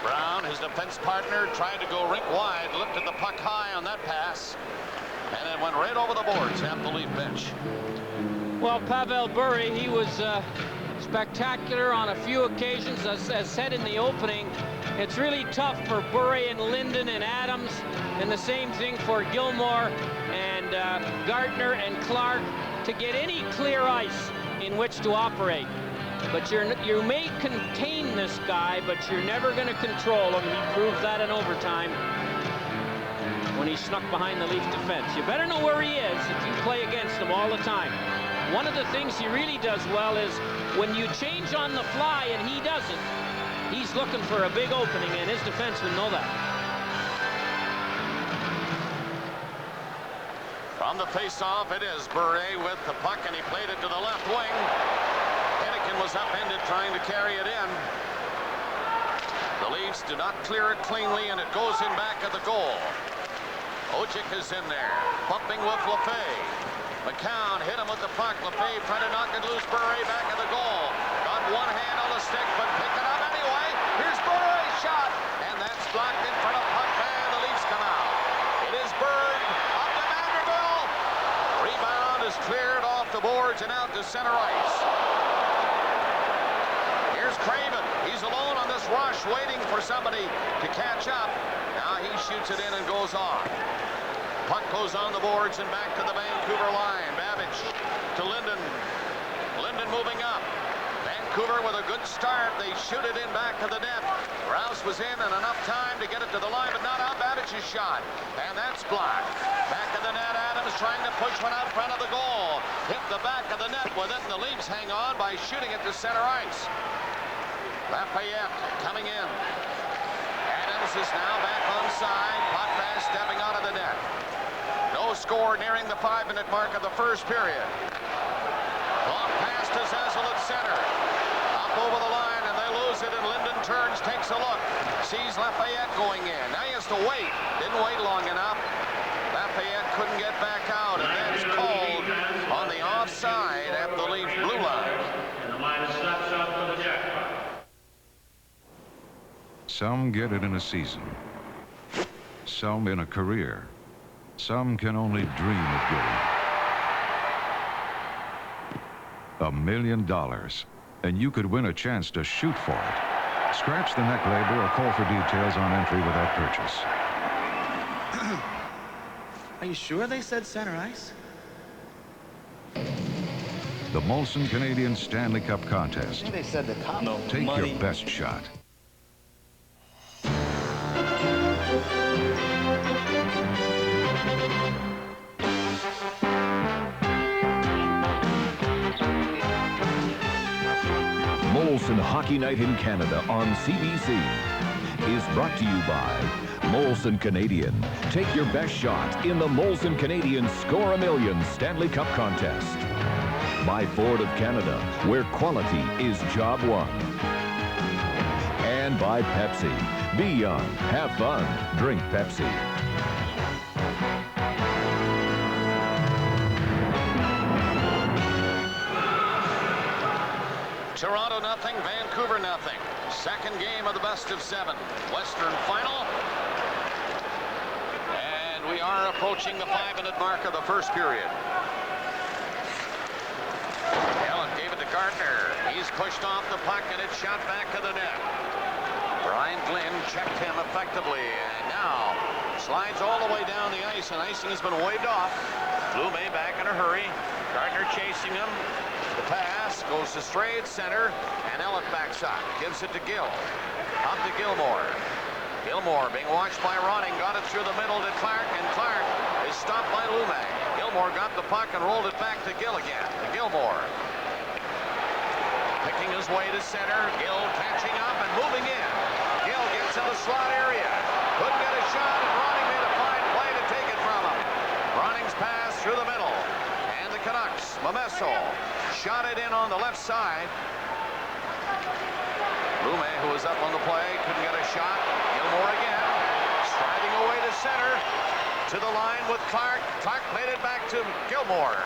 Brown, his defense partner, tried to go rink wide, lifted the puck high on that pass. And it went right over the boards at the Leaf bench. Well, Pavel Bure, he was spectacular on a few occasions. As said in the opening, it's really tough for Bure and Linden and Adams, and the same thing for Gilmore and Gartner and Clark to get any clear ice in which to operate. But you may contain this guy, but you're never going to control him. He proved that in overtime when he snuck behind the Leaf defense. You better know where he is if you play against him all the time. One of the things he really does well is when you change on the fly and he doesn't, he's looking for a big opening, and his defensemen know that. From the face-off, it is Bure with the puck, and he played it to the left wing. Hennigan was upended trying to carry it in. The Leafs do not clear it cleanly, and it goes in back of the goal. Ojik is in there, bumping with Lefay. McCown hit him with the puck. Lefay tried to knock it loose. Bure back of the goal. Got one hand on the stick, but pick it up anyway. Here's Bure's shot, and that's blocked in front of puck man. The Leafs come out. It is Berg up to Vanderbilt. Rebound is cleared off the boards and out to center ice. Here's Craven. He's alone on this rush, waiting for somebody to catch up. Now he shoots it in and goes on. Puck goes on the boards and back to the Vancouver line. Babbage to Linden. Linden moving up. Vancouver with a good start. They shoot it in back to the net. Rouse was in and enough time to get it to the line, but not on Babbage's shot. And that's blocked. Back of the net, Adams trying to push one out front of the goal. Hit the back of the net with it, and the Leafs hang on by shooting it to center ice. Lafayette coming in. Adams is now back onside. Potvin stepping out of the net. No score nearing the 5-minute mark of the first period. Long pass to Zazzle at center. Up over the line, and they lose it, and Linden turns, takes a look. Sees Lafayette going in. Now he has to wait. Didn't wait long enough. Lafayette couldn't get back out, and that's called on the offside at the Leaf blue line. And the line stops out for the jackpot. Some get it in a season. Some in a career. Some can only dream of getting it. $1 million, and you could win a chance to shoot for it. Scratch the neck label or call for details on entry without purchase. Are you sure they said center ice? The Molson Canadian Stanley Cup Contest. They said the cop. No Take money. your best shot. Molson Hockey Night in Canada on CBC is brought to you by Molson Canadian. Take your best shot in the Molson Canadian Score a Million Stanley Cup Contest. By Ford of Canada, where quality is job one. And by Pepsi. Be young, have fun, drink Pepsi. Toronto nothing, Vancouver nothing. Second game of the best of 7. Western final. And we are approaching the 5-minute mark of the first period. Allen gave it to Gardner. He's pushed off the puck, and it's shot back to the net. Brian Glynn checked him effectively, and now slides all the way down the ice, and icing has been waved off. Blue May back in a hurry. Gardner chasing him. The pass goes to straight center, and Ellett backs up. Gives it to Gill. Up to Gilmore. Gilmore being watched by Ronning. Got it through the middle to Clark, and Clark is stopped by Lume. Gilmore got the puck and rolled it back to Gill again. To Gilmore. Picking his way to center. Gill catching up and moving in. Gill gets in the slot area. Couldn't get a shot, and Ronning made a fine play to take it from him. Ronning's pass through the middle. And the Canucks, Momesso, shot it in on the left side. Lume, who was up on the play, couldn't get a shot. Gilmore again, striding away to center. To the line with Clark. Clark played it back to Gilmore.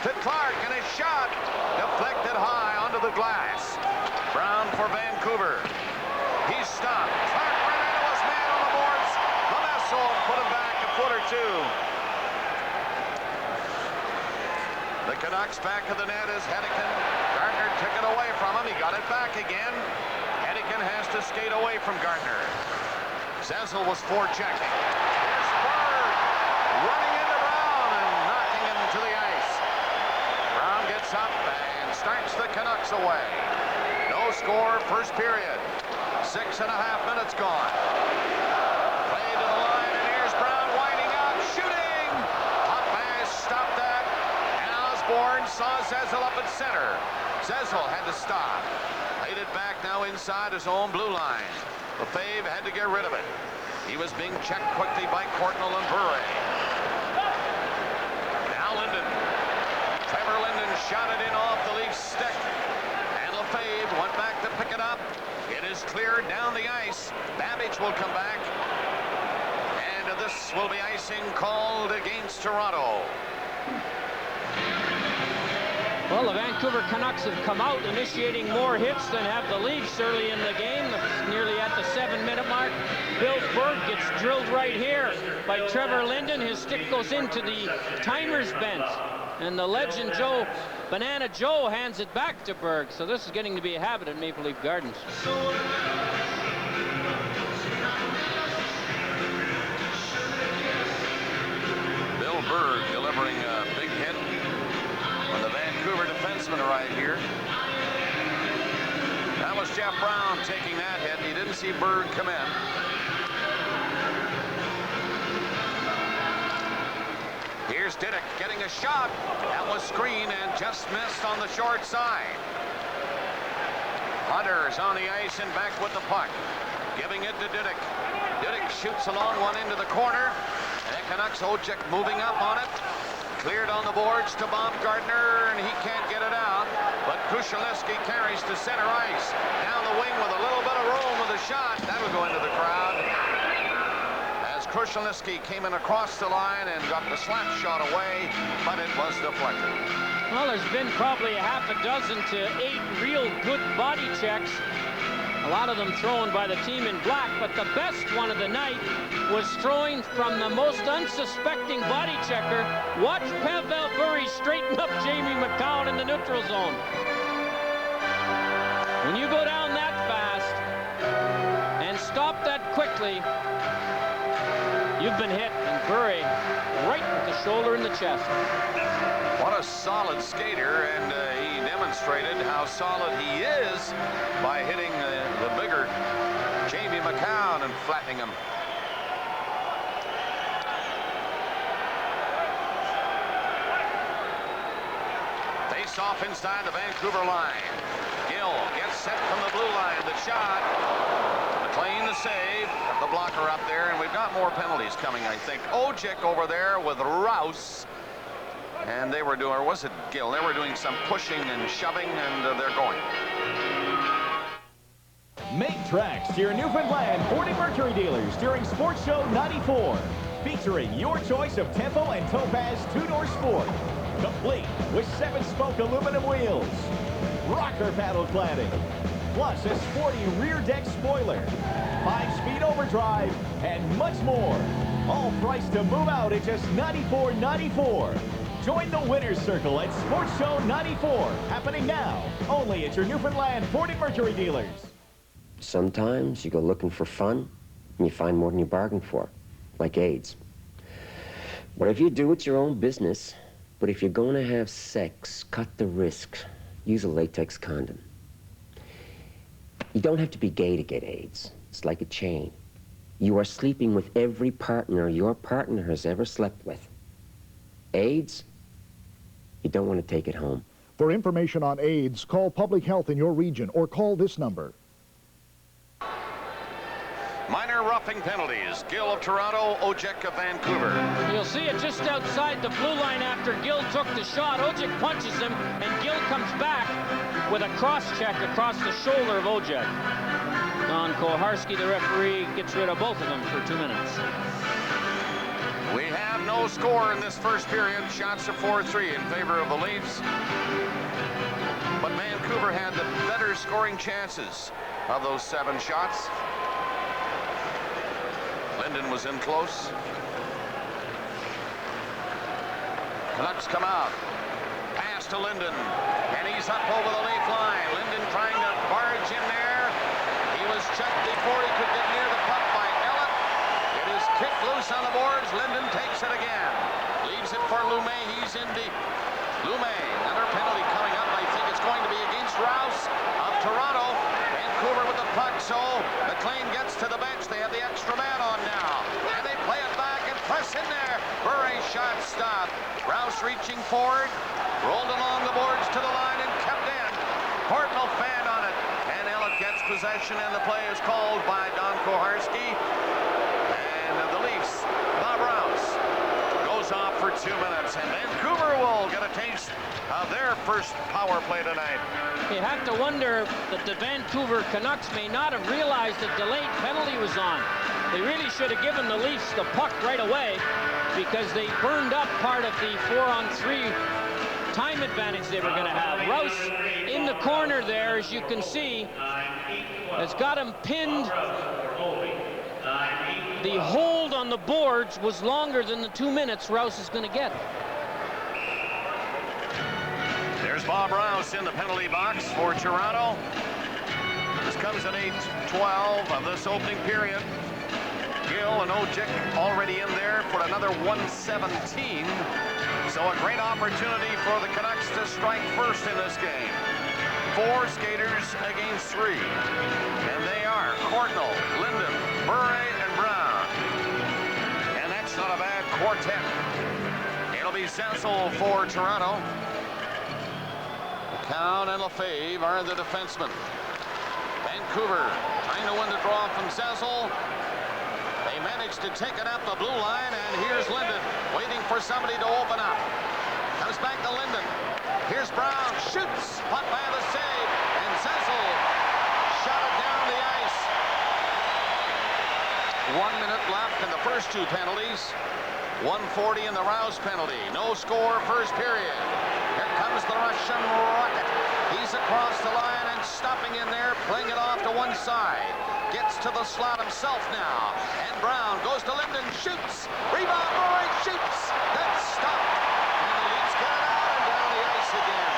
To Clark, and a shot deflected high onto the glass. Brown for Vancouver. He's stopped. Clark ran into his man on the boards. Momesso put him back a foot or two. The Canucks back of the net is Hennigan. Gardner took it away from him. He got it back again. Hennigan has to skate away from Gardner. Zazzle was forechecking. Here's Berg running into Brown and knocking him to the ice. Brown gets up and starts the Canucks away. No score, first period. 6.5 minutes gone. Play to the line, and here's Brown winding up, shooting. Hot pass, stopped that. And Osborne saw Zezel up at center. Zezel had to stop. Played it back now inside his own blue line. Lefebvre had to get rid of it. He was being checked quickly by Courtnall and Bure. Now Linden. Trevor Linden shot it in off the Leafs stick. And Lefebvre went back to pick it up. It is cleared down the ice. Babbage will come back. And this will be icing called against Toronto. Well, the Vancouver Canucks have come out initiating more hits than have the Leafs early in the game. It's nearly at the 7-minute mark. Bill Berg gets drilled right here by Trevor Linden. His stick goes into the timer's bench. And the legend Joe, Banana Joe, hands it back to Berg. So this is getting to be a habit at Maple Leaf Gardens. Bill Berg delivering a big hit when the Vancouver defenseman arrived here. That was Jeff Brown taking that hit. He didn't see Berg come in. Here's Diddick getting a shot. That was screened and just missed on the short side. Hunter's on the ice and back with the puck. Giving it to Diddick. Diddick shoots a long one into the corner. And Canucks Ojek moving up on it. Cleared on the boards to Baumgartner, and he can't get it out. But Krushelnyski carries to center ice. Down the wing with a little bit of room with a shot. That'll go into the crowd. As Krushelnyski came in across the line and got the slap shot away, but it was deflected. Well, there's been probably a half a dozen to 8 real good body checks. A lot of them thrown by the team in black, but the best one of the night was throwing from the most unsuspecting body checker. Watch Pavel Bure straighten up Jamie McCown in the neutral zone. When you go down that fast and stop that quickly, you've been hit, and Bure right with the shoulder in the chest. What a solid skater, and he demonstrated how solid he is by hitting the bigger Jamie McCown and flattening him. Face off inside the Vancouver line. Gill gets set from the blue line. The shot. McLean the save. Got the blocker up there, and we've got more penalties coming, I think. Ojek over there with Rouse. And they were doing, or was it Gill? They were doing some pushing and shoving, and they're going. Make tracks to your Newfoundland Ford and Mercury dealers during Sports Show 94. Featuring your choice of Tempo and Topaz 2-door Sport. Complete with 7-spoke aluminum wheels. Rocker paddle cladding. Plus a sporty rear deck spoiler. 5-speed overdrive, and much more. All priced to move out at just $94.94. Join the winner's circle at Sports Show 94, happening now, only at your Newfoundland Ford and Mercury dealers. Sometimes you go looking for fun, and you find more than you bargained for, like AIDS. Whatever you do, it's your own business, but if you're going to have sex, cut the risks. Use a latex condom. You don't have to be gay to get AIDS. It's like a chain. You are sleeping with every partner your partner has ever slept with. AIDS? You don't want to take it home. For information on AIDS, call Public Health in your region or call this number. Minor roughing penalties. Gill of Toronto, Ojek of Vancouver. You'll see it just outside the blue line after Gill took the shot. Ojek punches him, and Gill comes back with a cross-check across the shoulder of Ojek. Don Koharski, the referee, gets rid of both of them for 2 minutes. We have no score in this first period. Shots are 4-3 in favor of the Leafs. But Vancouver had the better scoring chances of those 7 shots. Linden was in close. Canucks come out. Pass to Linden. And he's up over the Leaf line. Linden trying to barge in there. He was checked before he could get near the puck by Ellett. It is kicked loose on the boards. Linden takes it again. Leaves it for Lumet. He's in deep. Lumet, another penalty coming up. I think it's going to be against puck, so McLean gets to the bench. They have the extra man on now. And they play it back and press in there. Bure's shot stopped. Rouse reaching forward, rolled along the boards to the line and kept in. Portnoy fanned on it. And Elliott gets possession, and the play is called by Don Koharski. And the Leafs, Bob Rouse, goes off for 2 minutes. And Vancouver will get a taste of their first power play tonight. You have to wonder that the Vancouver Canucks may not have realized that delayed penalty was on. They really should have given the Leafs the puck right away because they burned up part of the 4-on-3 time advantage they were going to have. Rouse in the corner there, as you can see, has got him pinned. The hold on the boards was longer than the 2 minutes Rouse is going to get. There's Bob Rouse in the penalty box for Toronto. This comes at 8:12 of this opening period. Gill and Ojik already in there for another 117. So a great opportunity for the Canucks to strike first in this game. 4 skaters against 3. And they are Portnoy, Linden, Bure, and Brown. And that's not a bad quartet. It'll be Senzel for Toronto. McCown and Lefebvre are the defensemen. Vancouver trying to win the draw from Senzel. They managed to take it up the blue line, and here's Linden waiting for somebody to open up. Comes back to Linden. Here's Brown, shoots, puck by the save, and Senzel shot it down the ice. 1 minute left in the first 2 penalties. 1:40 in the Rouse penalty. No score first period. Here comes the Russian rocket. He's across the line and stopping in there, playing it off to one side. Gets to the slot himself now. And Brown goes to Linden, shoots. Rebound, Roy shoots. That's stopped. And the Leafs get it out and down the ice again.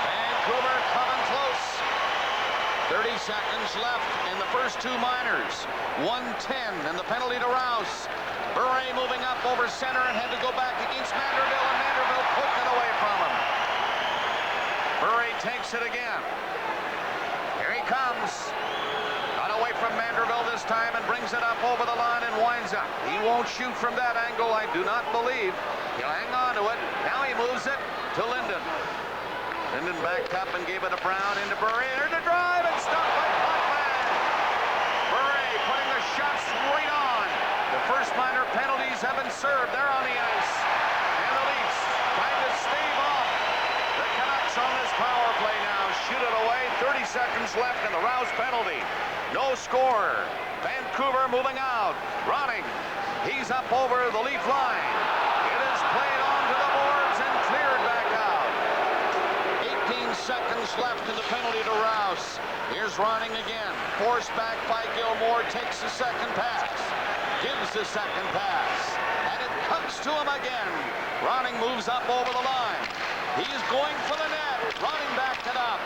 Vancouver coming close. 30 seconds left in the first 2 minors. 1:10 and the penalty to Rouse. Bure moving up over center and had to go back against Manderville, and Manderville put it away from him. Bure takes it again. Here he comes. Got away from Manderville this time and brings it up over the line and winds up. He won't shoot from that angle, I do not believe. He'll hang on to it. Now he moves it to Linden. Linden backed up and gave it to Brown into Bure. There's a drive and stopped by Potvin. Bure putting the shots right on. The first minor penalties have been served. They're on the ice. And the Leafs trying to stave off the Canucks on this power play now. Shoot it away. 30 seconds left in the Rouse penalty. No score. Vancouver moving out. Ronning. He's up over the Leaf line. It is played onto the boards and cleared back out. 18 seconds left in the penalty to Rouse. Here's Ronning again. Forced back by Gilmore. Takes the second pass. Gives the second pass. And it comes to him again. Ronning moves up over the line. He is going for the net. Ronning backed it up.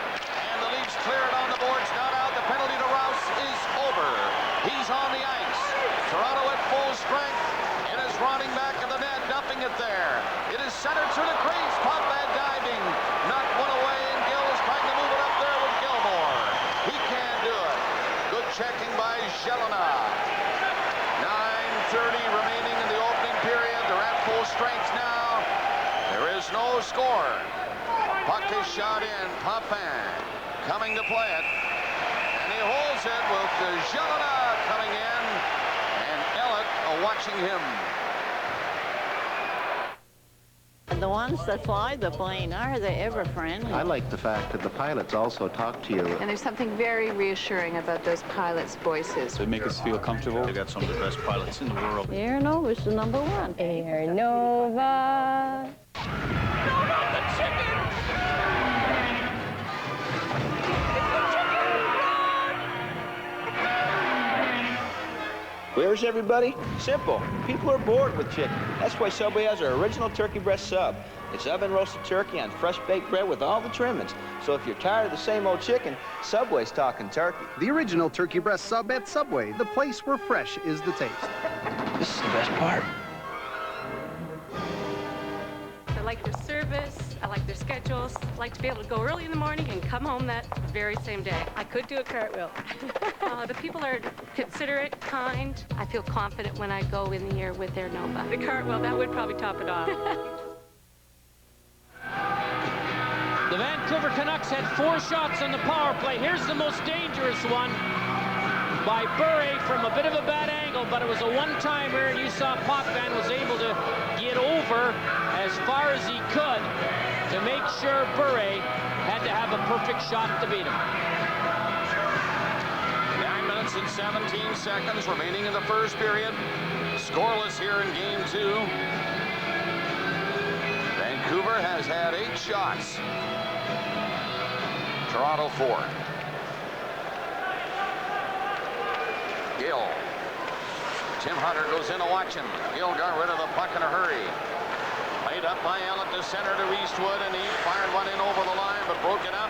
And the Leafs clear it on the boards. Not out. The penalty to Rouse is over. He's on the ice. Toronto at full strength. It is Ronning back in the net, dumping it there. It is centered through the crease. Potvin diving. Knocked one away, and Gill is trying to move it up there with Gilmore. He can't do it. Good checking by Jelena. 9:30 remaining in the opening period. They're at full strength now. There is no score. Puck is shot in. Potvin coming to play it. And he holds it with Jelena coming in. And Elliott watching him. The ones that fly the plane, are they ever friendly? I like the fact that the pilots also talk to you. And there's something very reassuring about those pilots' voices. They make us feel comfortable. They got some of the best pilots in the world. Air Nova is the #1. Air Nova. Where's everybody? Simple. People are bored with chicken. That's why Subway has our original turkey breast sub. It's oven-roasted turkey on fresh baked bread with all the trimmings. So if you're tired of the same old chicken, Subway's talking turkey. The original turkey breast sub at Subway, the place where fresh is the taste. This is the best part. I like the service. I like their schedules. I like to be able to go early in the morning and come home that very same day. I could do a cartwheel. The people are considerate, kind. I feel confident when I go in the air with their Nova. The cartwheel, that would probably top it off. The Vancouver Canucks had 4 shots on the power play. Here's the most dangerous one by Bure from a bit of a bad angle, but it was a one-timer, and you saw Potvin was able to get over as far as he could to make sure Bure had to have a perfect shot to beat him. 9 minutes and 17 seconds remaining in the first period. Scoreless here in game 2. Vancouver has had 8 shots. Toronto 4. Gill. Tim Hunter goes in to watch him. Gill got rid of the puck in a hurry. Played up by Allen to center to Eastwood, and he fired one in over the line, but broke it up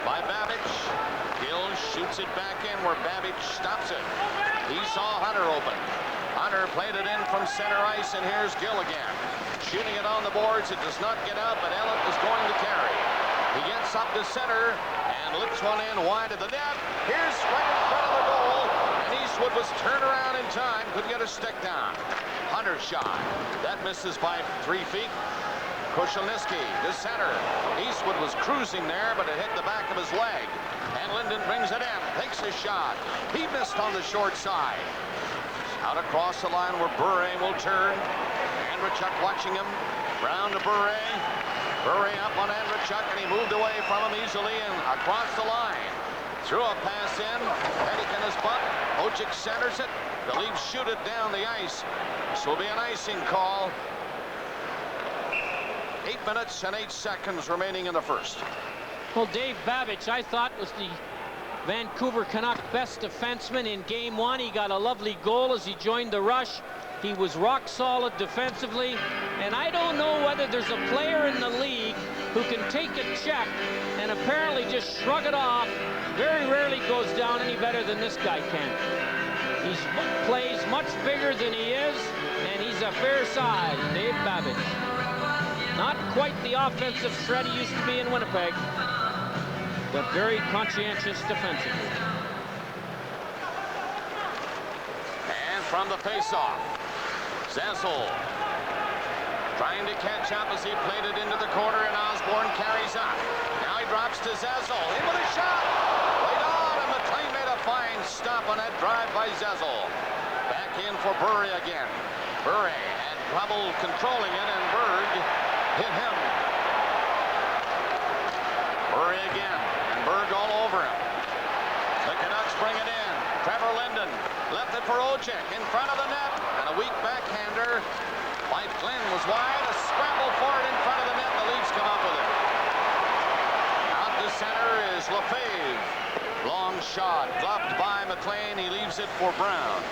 by Babbage. Gill shoots it back in where Babbage stops it. He saw Hunter open. Hunter played it in from center ice, and here's Gill again. Shooting it on the boards. It does not get out, but Allen is going to carry. He gets up to center and lifts one in wide of the net. Here's right in front of the goal, and Eastwood was turned around in time. Couldn't get a stick down. Hunter's shot. That misses by 3 feet. Koshelniski to center. Eastwood was cruising there, but it hit the back of his leg. And Linden brings it in. Takes a shot. He missed on the short side. Out across the line where Bure will turn. Andrechuk watching him. Brown to Bure. Bure up on Andrechuk, and he moved away from him easily and across the line. Threw a pass in. Pettikin is bumped. Ojik centers it. The Leafs shoot it down the ice. This will be an icing call. 8 minutes and 8 seconds remaining in the first. Well, Dave Babbage, I thought, was the Vancouver Canuck best defenseman in game 1. He got a lovely goal as he joined the rush. He was rock solid defensively, and I don't know whether there's a player in the league who can take a check and apparently just shrug it off. Very rarely goes down any better than this guy can. He plays much bigger than he is, and he's a fair size, Dave Babbage. Not quite the offensive threat he used to be in Winnipeg, but very conscientious defensively. And from the faceoff, Zazzle trying to catch up as he played it into the corner, and Osborne carries up. Now he drops to Zazzle. In with a shot. Played on, and McLean made a fine stop on that drive by Zazzle. Back in for Bure again. Bure had trouble controlling it, and Berg hit him. Bure again, and Berg all over him. The Canucks bring it in. Trevor Linden left it for Ojik in front of the net, and a weak backhander by Flynn was wide. A scramble for it in front of the net. The Leafs come up with it. Out to center is Lefebvre. Long shot, gloved by McLean. He leaves it for Brown.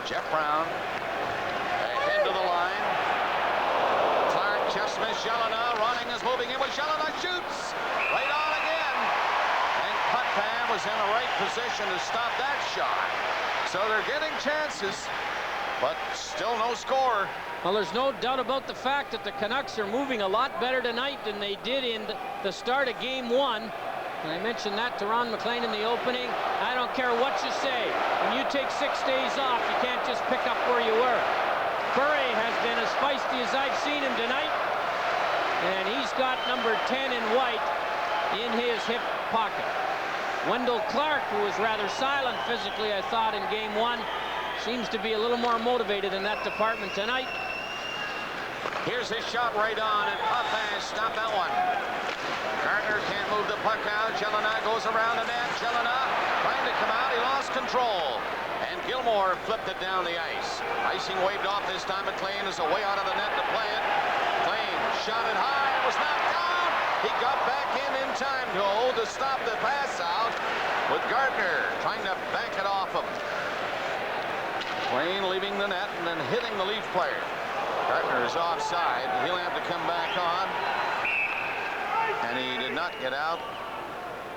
Jeff Brown ahead to the line. Clark just missed Jelena. Ronning is moving in with Jelena. Shoots. Right on again. And Potvin was in the right position to stop that shot. So they're getting chances, but still no score. Well, there's no doubt about the fact that the Canucks are moving a lot better tonight than they did in the start of game 1. And I mentioned that to Ron McLean in the opening. I don't care what you say. When you take 6 days off, you can't just pick up where you were. Bure has been as feisty as I've seen him tonight. And he's got number 10 in white in his hip pocket. Wendell Clark, who was rather silent physically, I thought, in game 1, seems to be a little more motivated in that department tonight. Here's his shot right on, and Potvin stopped that one. Gardner can't move the puck out. Jelena goes around the net. Jelena trying to come out. He lost control. And Gilmore flipped it down the ice. Icing waved off this time. McLean is away out of the net to play it. McLean shot it high. It was knocked down. He got back in time to stop the pass out with Gardner trying to bank it off him. McLean leaving the net and then hitting the Leaf player. Gardner is offside. He'll have to come back on. And he did not get out.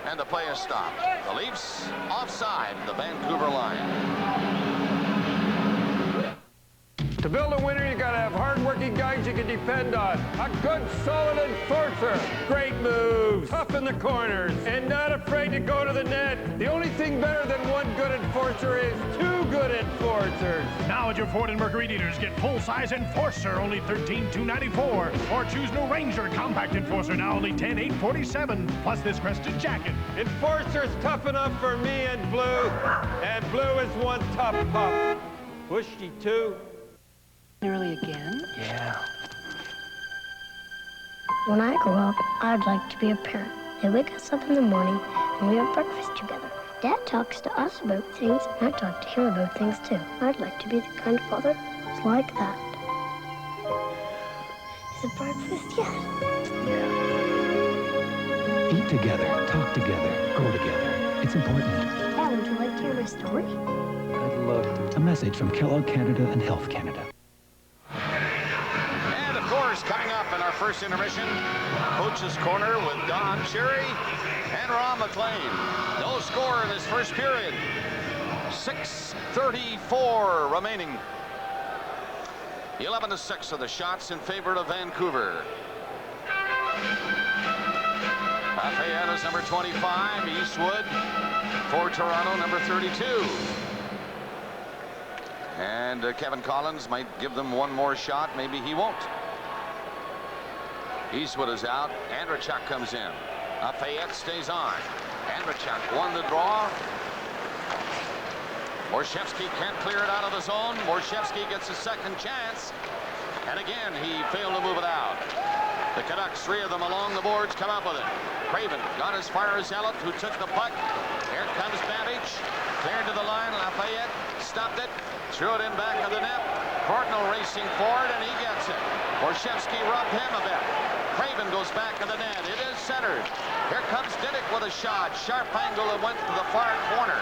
And the play is stopped. The Leafs offside the Vancouver line. To build a winner, you got to have hard-working guys you can depend on. A good, solid enforcer. Great moves, tough in the corners, and not afraid to go to the net. The only thing better than one good enforcer is two good enforcers. Now at your Ford and Mercury dealers, get full-size Enforcer, only $13,294. Or choose new Ranger Compact Enforcer, now only $10,847. Plus this crested jacket. Enforcer's tough enough for me and Blue. And Blue is one tough pup. Bushy too. Early again? Yeah. When I grow up, I'd like to be a parent. They wake us up in the morning and we have breakfast together. Dad talks to us about things, and I talk to him about things too. I'd like to be the kind of father who's like that. Is it breakfast yet? Yeah. Eat together, talk together, grow together. It's important. Dad, would you like to hear my story? I'd love to. A message from Kellogg Canada and Health Canada. And of course, coming up in our first intermission, Coach's Corner with Don Cherry and Ron McLean. No score in this first period. 6:34 remaining. 11-6 are the shots in favor of Vancouver. Lafayette is number 25. Eastwood for Toronto, number 32. And Kevin Collins might give them one more shot. Maybe he won't. Eastwood is out. Andrechuk comes in. Lafayette stays on. Andrechuk won the draw. Borshevsky can't clear it out of the zone. Borshevsky gets a second chance. And again, he failed to move it out. The Canucks, three of them along the boards, come up with it. Craven got as far as Elliott, who took the puck. Here comes Babbage. Cleared to the line. Lafayette stopped it. Threw it in back of the net. Courtnall racing forward, and he gets it. Borshevsky rubbed him a bit. Craven goes back of the net. It is centered. Here comes Diddick with a shot. Sharp angle that went to the far corner.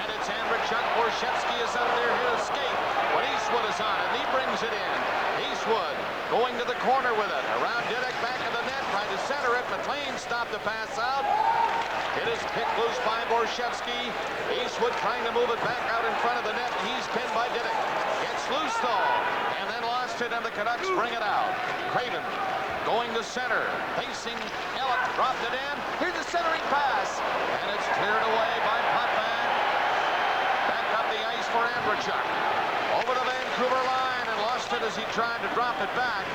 And it's Andrechuk. Borshevsky is up there to escape. But Eastwood is on it, and he brings it in. Eastwood going to the corner with it. Around Diddick, back of the net, trying to center it. McLean stopped the pass out. It is picked loose by Borshevsky. Eastwood trying to move it back out in front of the net. He's pinned by Diddick. Gets loose though, and then lost it, and the Canucks bring it out. Craven going to center, facing Elliott, dropped it in. Here's the centering pass, and it's cleared away by Potvin. Back up the ice for Andrechuk. Over the Vancouver line, and lost it as he tried to drop it back.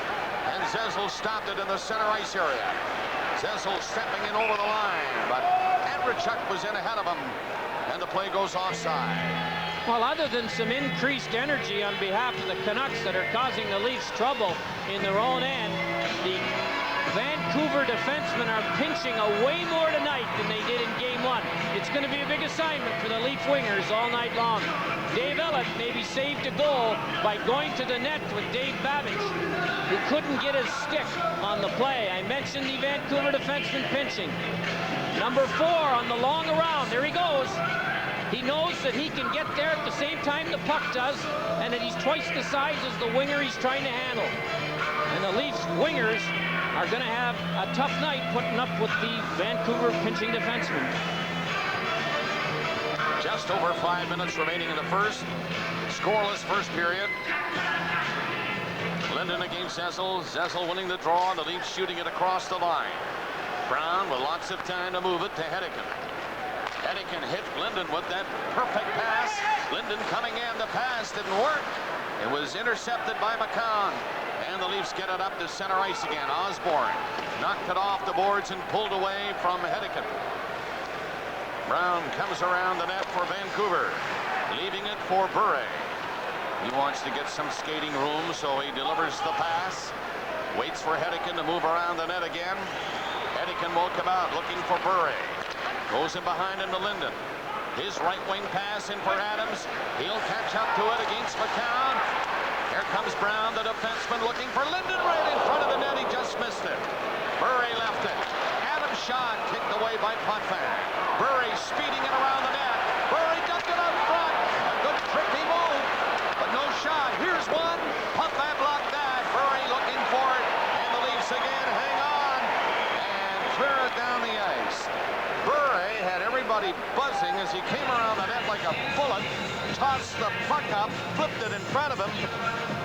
And Zezel stopped it in the center ice area. Zezel stepping in over the line, but Andrechuk was in ahead of him, and the play goes offside. Well, other than some increased energy on behalf of the Canucks that are causing the Leafs trouble in their own end, the Vancouver defensemen are pinching away more tonight than they did in Game 1. It's going to be a big assignment for the Leaf wingers all night long. Dave Elliott maybe saved a goal by going to the net with Dave Babbage, who couldn't get his stick on the play. I mentioned the Vancouver defenseman pinching. Number 4 on the long around. There he goes. He knows that he can get there at the same time the puck does, and that he's twice the size as the winger he's trying to handle. And the Leafs wingers are going to have a tough night putting up with the Vancouver pinching defenseman. Just over 5 minutes remaining in the first. Scoreless first period. Linden against Zezel. Zezel winning the draw, and the Leafs shooting it across the line. Brown with lots of time to move it to Hedican. Hedican hit Linden with that perfect pass. Linden coming in. The pass didn't work. It was intercepted by McCown. And the Leafs get it up to center ice again. Osborne knocked it off the boards and pulled away from Hedican. Brown comes around the net for Vancouver, leaving it for Bure. He wants to get some skating room, so he delivers the pass. Waits for Hedican to move around the net again. Hedican will come out looking for Bure. Goes in behind him to Linden. His right wing pass in for Adams. He'll catch up to it against McCown. Here comes Brown, the defenseman, looking for Linden right in front of the net. He just missed it. Bure left it. Adams' shot kicked away by Potvin. Bure speeding it around the net. Bure ducked it out front. A good tricky move, but no shot. Here's one. Potvin blocked that. Bure looking for it. And the Leafs again hang on and clear it down the ice. Bure had everybody everybody buzzing as he came around the net like a bullet, tossed the puck up, flipped it in front of him.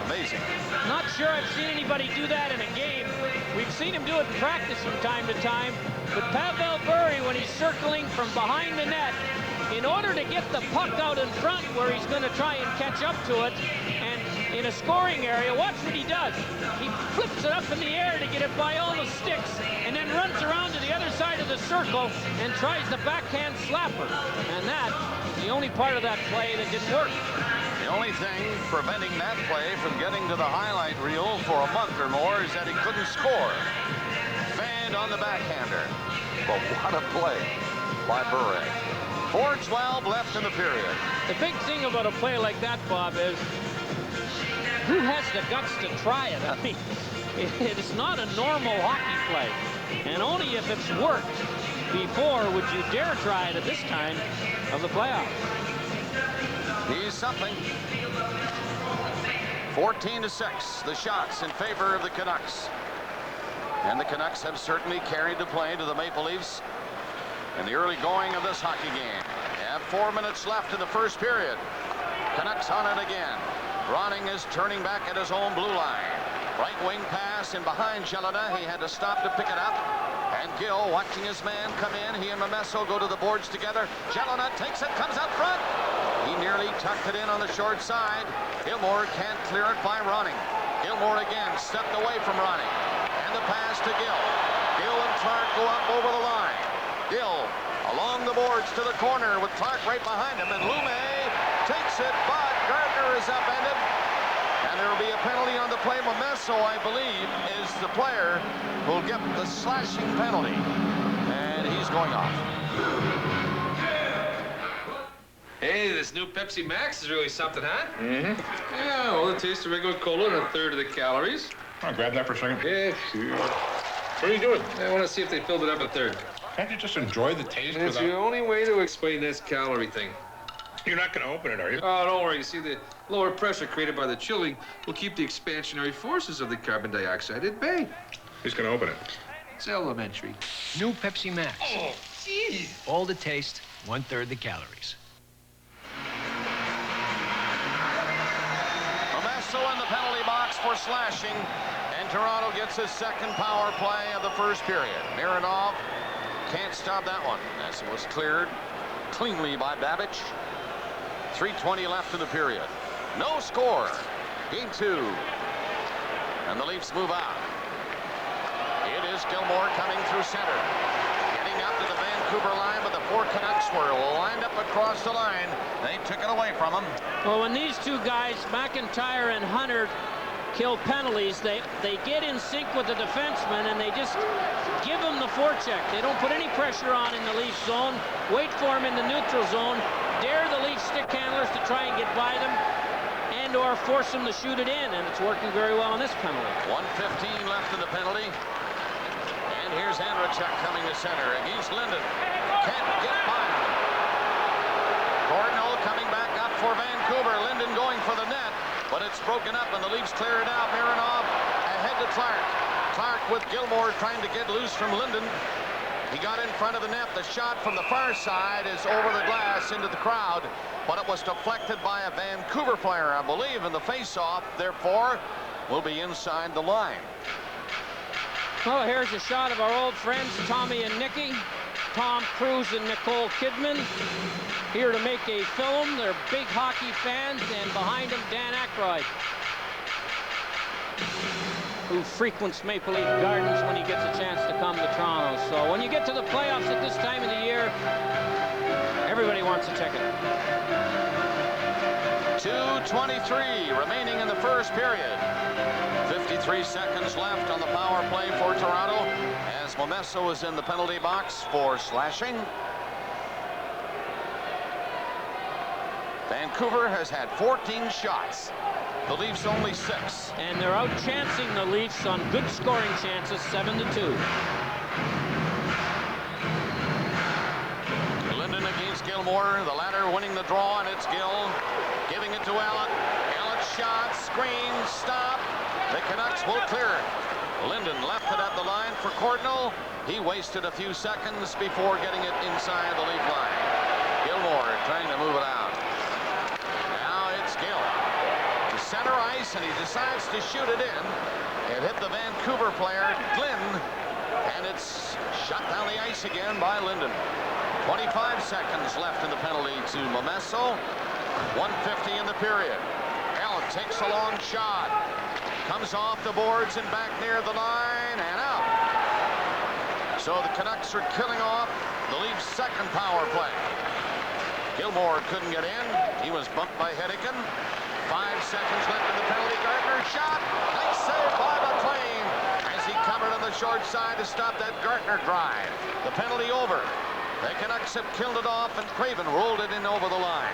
Amazing. Not sure I've seen anybody do that in a game. We've seen him do it in practice from time to time, but Pavel Bure, when he's circling from behind the net, in order to get the puck out in front where he's going to try and catch up to it, and in a scoring area, watch what he does. He flips it up in the air to get it by all the sticks, and then runs around to the other side of the circle and tries the backhand slapper. And that is the only part of that play that didn't work. The only thing preventing that play from getting to the highlight reel for a month or more is that he couldn't score. Fanned on the backhander. But what a play by Bure. 4:12 left in the period. The big thing about a play like that, Bob, is who has the guts to try it? I mean, it's not a normal hockey play. And only if it's worked before would you dare try it at this time of the playoffs. He's something. 14-6, the shots in favor of the Canucks. And the Canucks have certainly carried the play to the Maple Leafs in the early going of this hockey game. They have 4 minutes left in the first period. Canucks on it again. Ronning is turning back at his own blue line. Right wing pass in behind Jelena. He had to stop to pick it up. And Gill watching his man come in. He and Momesso go to the boards together. Jelena takes it, comes out front. He nearly tucked it in on the short side. Gilmore can't clear it by Ronning. Gilmore again stepped away from Ronning. And the pass to Gill. Gill and Clark go up over the line. Gill along the boards to the corner with Clark right behind him. And Lume takes it, but Gardner is upended. And there will be a penalty on the play. Momesso, I believe, is the player who will get the slashing penalty. And he's going off. Hey, this new Pepsi Max is really something, huh? Mm-hmm. Yeah, well, it tastes of regular cola and a third of the calories. I'll grab that for a second. Yeah, sure. What are you doing? I want to see if they filled it up a third. Can't you just enjoy the taste It's without... the only way to explain this calorie thing. You're not going to open it, are you? Oh, don't worry. You see, the lower pressure created by the chilling will keep the expansionary forces of the carbon dioxide at bay. Who's going to open it? It's elementary. New Pepsi Max. Oh, jeez. All the taste, 1/3 the calories. Momesso in the penalty box for slashing. And Toronto gets his second power play of the first period. Mironov can't stop that one as it was cleared cleanly by Babbage. 3:20 left in the period. No score. Game 2. And the Leafs move out. It is Gilmore coming through center. Getting up to the Vancouver line, but the 4 Canucks were lined up across the line. They took it away from him. Well, when these two guys, McIntyre and Hunter, kill penalties, they get in sync with the defenseman and they just give him the forecheck. They don't put any pressure on in the Leaf zone, wait for him in the neutral zone, dare the Leaf stick handlers to try and get by them, and or force them to shoot it in, and it's working very well on this penalty. 1:15 left in the penalty. And here's Andrechek coming to center against Linden. Can't get by him. Cardinal coming back up for Vancouver. Linden going for the net, but it's broken up and the Leafs clear it out. Mironov ahead to Clark. Clark with Gilmore trying to get loose from Linden. He got in front of the net. The shot from the far side is over the glass into the crowd, but it was deflected by a Vancouver player, I believe, in the face-off. Therefore, will be inside the line. Well, here's a shot of our old friends, Tommy and Nicky. Tom Cruise and Nicole Kidman here to make a film. They're big hockey fans, and behind them, Dan Aykroyd, who frequents Maple Leaf Gardens when he gets a chance to come to Toronto. So when you get to the playoffs at this time of the year, everybody wants a ticket. 2:23 remaining in the first period. 53 seconds left on the power play for Toronto as Momesso is in the penalty box for slashing. Vancouver has had 14 shots. The Leafs only 6. And they're out-chancing the Leafs on good scoring chances, 7-2. Linden against Gilmore. The latter winning the draw, and it's Gill giving it to Allen. Allen shot, screen, stop. The Canucks will clear it. Linden left it at the line for Cardinal. He wasted a few seconds before getting it inside the leaf line. Gilmore trying to move it out. Now it's Gill to center ice, and he decides to shoot it in. It hit the Vancouver player, Glynn, and it's shot down the ice again by Linden. 25 seconds left in the penalty to Momesso. 1:50 in the period. Allen takes a long shot. Comes off the boards and back near the line and out. So the Canucks are killing off the Leafs' second power play. Gilmore couldn't get in. He was bumped by Hedican. 5 seconds left in the penalty. Gardner shot. Nice save by McLean as he covered on the short side to stop that Gardner drive. The penalty over. The Canucks have killed it off, and Craven rolled it in over the line.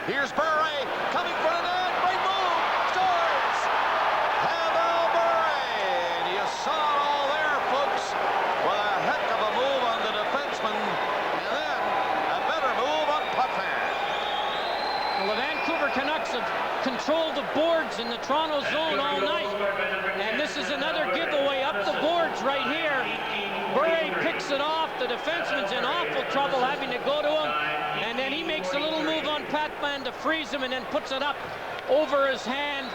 Here's Bure coming for the net. Great move. Scores. Pavel Bure. And you saw it all there, folks, with a heck of a move on the defenseman, and then a better move on Potvin. Well, the Vancouver Canucks have controlled the boards in the Toronto zone all night. And this is another giveaway up the boards right here. Bure picks it off. The defenseman's in awful trouble having to go to him. And then he makes a little move on Potvin to freeze him and then puts it up over his hand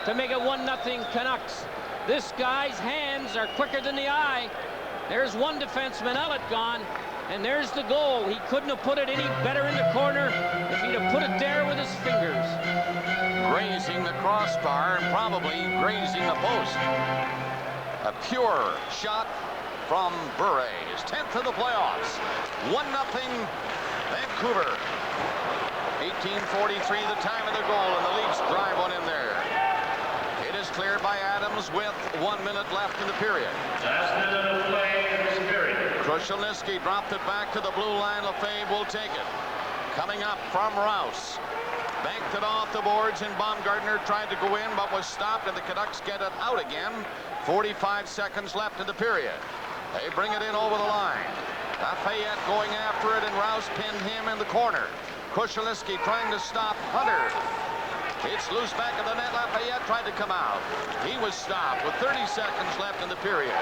to make it 1-0 Canucks. This guy's hands are quicker than the eye. There's one defenseman, Ellett, gone. And there's the goal. He couldn't have put it any better in the corner if he'd have put it there with his fingers. Grazing the crossbar and probably grazing the post. A pure shot from Bure. His 10th of the playoffs. 1-0 Vancouver. 18:43 the time of the goal, and the Leafs drive one in there. It is cleared by Adams with 1 minute left in the period. Last minute of play in this period. Krushelnyski dropped it back to the blue line. Lefebvre will take it. Coming up from Rouse. Banked it off the boards, and Baumgartner tried to go in but was stopped, and the Canucks get it out again. 45 seconds left in the period. They bring it in over the line. Lafayette going after it, and Rouse pinned him in the corner. Krushelnyski trying to stop Hunter. It's loose back of the net. Lafayette tried to come out. He was stopped with 30 seconds left in the period.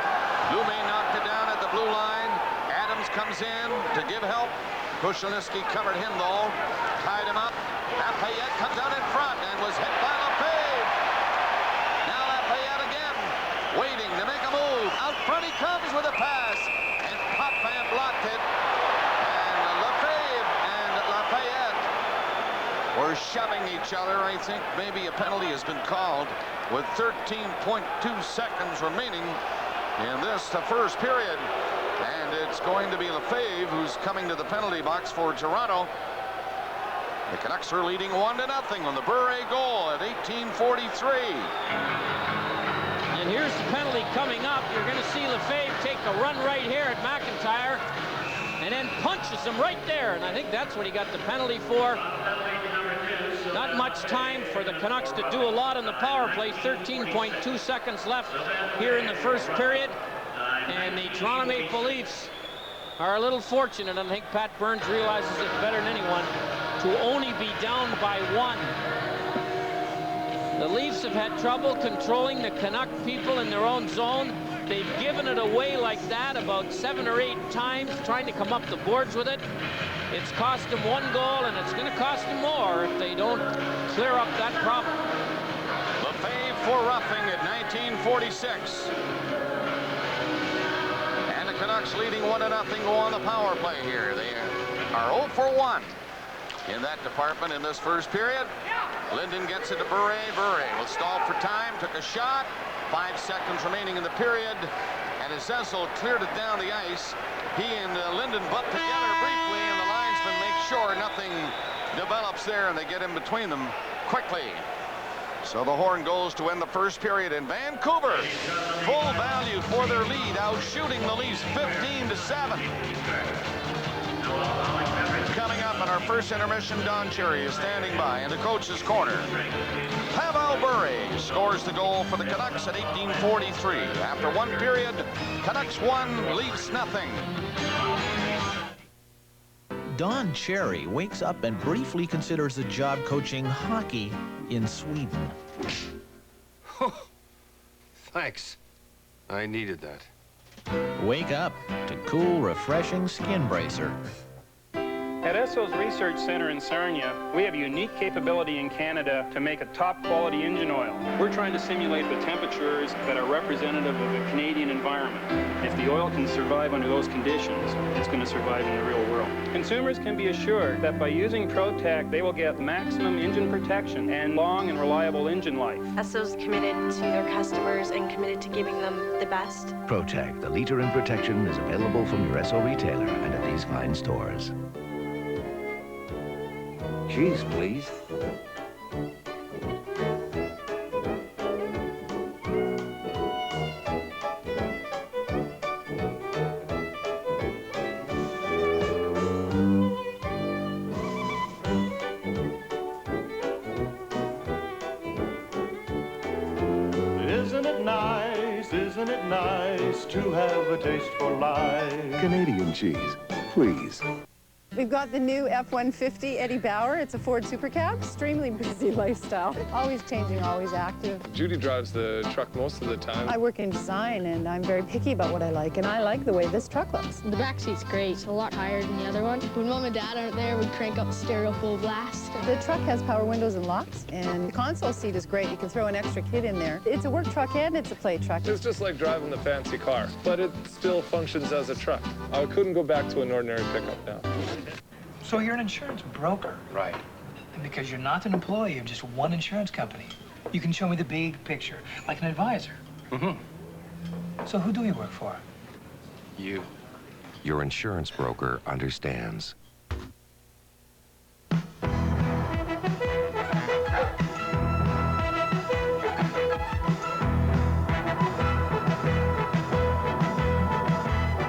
Lume knocked it down at the blue line. Adams comes in to give help. Krushelnyski covered him, though. Tied him up. Lafayette comes out in front and was hit by Lefebvre. Now Lafayette again, waiting to make a move. Out front he comes with a pass, and Potvin blocked it. And Lefebvre and Lafayette were shoving each other. I think maybe a penalty has been called with 13.2 seconds remaining in this, the first period. And it's going to be Lefebvre who's coming to the penalty box for Toronto. The Canucks are leading 1-0 on the Bure goal at 18:43. And here's the penalty coming up. You're going to see Lefebvre take a run right here at McIntyre and then punches him right there. And I think that's what he got the penalty for. Not much time for the Canucks to do a lot on the power play. 13.2 seconds left here in the first period. And the Toronto Maple Leafs are a little fortunate, and I think Pat Burns realizes it better than anyone, to only be down by 1. The Leafs have had trouble controlling the Canuck people in their own zone. They've given it away like that about 7 or 8 times, trying to come up the boards with it. It's cost them 1 goal, and it's going to cost them more if they don't clear up that problem. Lefebvre for roughing at 19:46. And the Canucks leading 1-0 on the power play here. They are 0 for 1 in that department in this first period. Linden gets it to Bure. Bure will stall for time, took a shot. 5 seconds remaining in the period, and as Zessel cleared it down the ice, he and Linden bumped together briefly, and the linesman makes sure nothing develops there, and they get in between them quickly. So the horn goes to end the first period in Vancouver. Full value for their lead, out shooting the Leafs 15-7. Coming up in our first intermission, Don Cherry is standing by in the coach's corner. Pavel Bure scores the goal for the Canucks at 18:43. After 1 period, Canucks 1, Leafs nothing. Don Cherry wakes up and briefly considers a job coaching hockey in Sweden. Thanks. I needed that. Wake up to cool, refreshing skin bracer. At Esso's Research Center in Sarnia, we have a unique capability in Canada to make a top-quality engine oil. We're trying to simulate the temperatures that are representative of the Canadian environment. If the oil can survive under those conditions, it's going to survive in the real world. Consumers can be assured that by using ProTech, they will get maximum engine protection and long and reliable engine life. Esso's committed to their customers and committed to giving them the best. ProTech, the leader in protection, is available from your Esso retailer and at these fine stores. Cheese, please. Isn't it nice to have a taste for life? Canadian cheese, please. We've got the new F-150 Eddie Bauer. It's a Ford Super Cab. Extremely busy lifestyle. Always changing, always active. Judy drives the truck most of the time. I work in design, and I'm very picky about what I like, and I like the way this truck looks. The back seat's great. It's a lot higher than the other one. When Mom and Dad aren't there, we crank up the stereo full blast. The truck has power windows and locks, and the console seat is great. You can throw an extra kid in there. It's a work truck and it's a play truck. It's just like driving the fancy car, but it still functions as a truck. I couldn't go back to an ordinary pickup now. So you're an insurance broker. Right. And because you're not an employee of just one insurance company, you can show me the big picture, like an advisor. Mm-hmm. So who do we work for? You. Your insurance broker understands.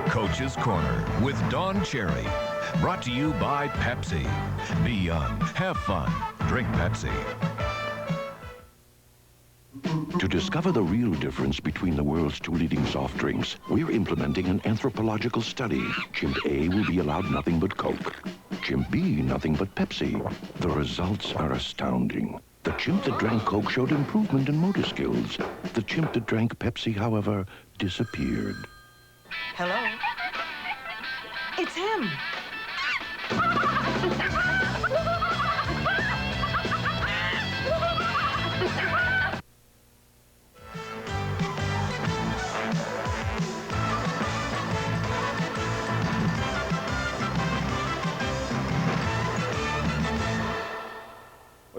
Coach's Corner with Don Cherry. Brought to you by Pepsi. Be young, have fun, drink Pepsi. To discover the real difference between the world's two leading soft drinks, we're implementing an anthropological study. Chimp A will be allowed nothing but Coke. Chimp B, nothing but Pepsi. The results are astounding. The chimp that drank Coke showed improvement in motor skills. The chimp that drank Pepsi, however, disappeared. Hello? It's him.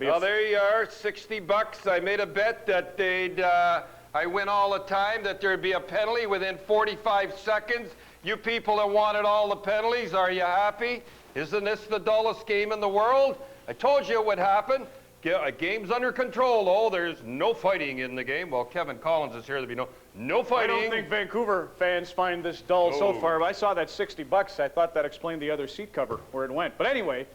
Well, there you are, $60. I made a bet that I win all the time, that there'd be a penalty within 45 seconds. You people that wanted all the penalties, are you happy? Isn't this the dullest game in the world? I told you it would happen. Game's under control, though. There's no fighting in the game. Well, Kevin Collins is here. There'll be no fighting. I don't think Vancouver fans find this dull so far. But I saw that $60. I thought that explained the other seat cover, where it went. But anyway,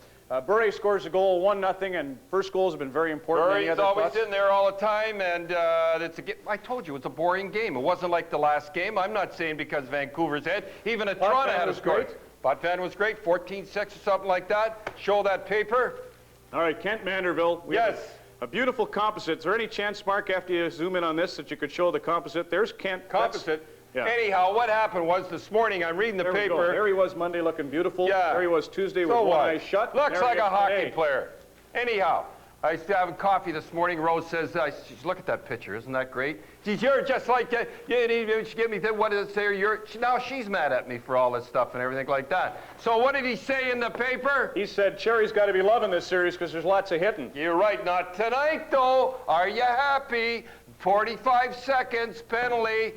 Bure scores a goal, 1-0, and first goals have been very important. Bure's always in there all the time, and I told you, it's a boring game. It wasn't like the last game. I'm not saying because Vancouver's ahead. Even a Toronto had a score. Potvin was great, 14-6 or something like that. Show that paper. All right, Kent Manderville. Yes. A beautiful composite. Is there any chance, Mark, after you zoom in on this, that you could show the composite? There's Kent. Composite. Yeah. Anyhow, what happened was this morning, I'm reading the paper. There he was Monday looking beautiful. Yeah. There he was Tuesday with one eye shut. Looks like a hockey player. Anyhow, I was having coffee this morning. Rose says, look at that picture. Isn't that great? You're just like, she gave me, what did it say? Now she's mad at me for all this stuff and everything like that. So what did he say in the paper? He said, Cherry's got to be loving this series because there's lots of hitting. You're right. Not tonight, though. Are you happy? 45 seconds penalty.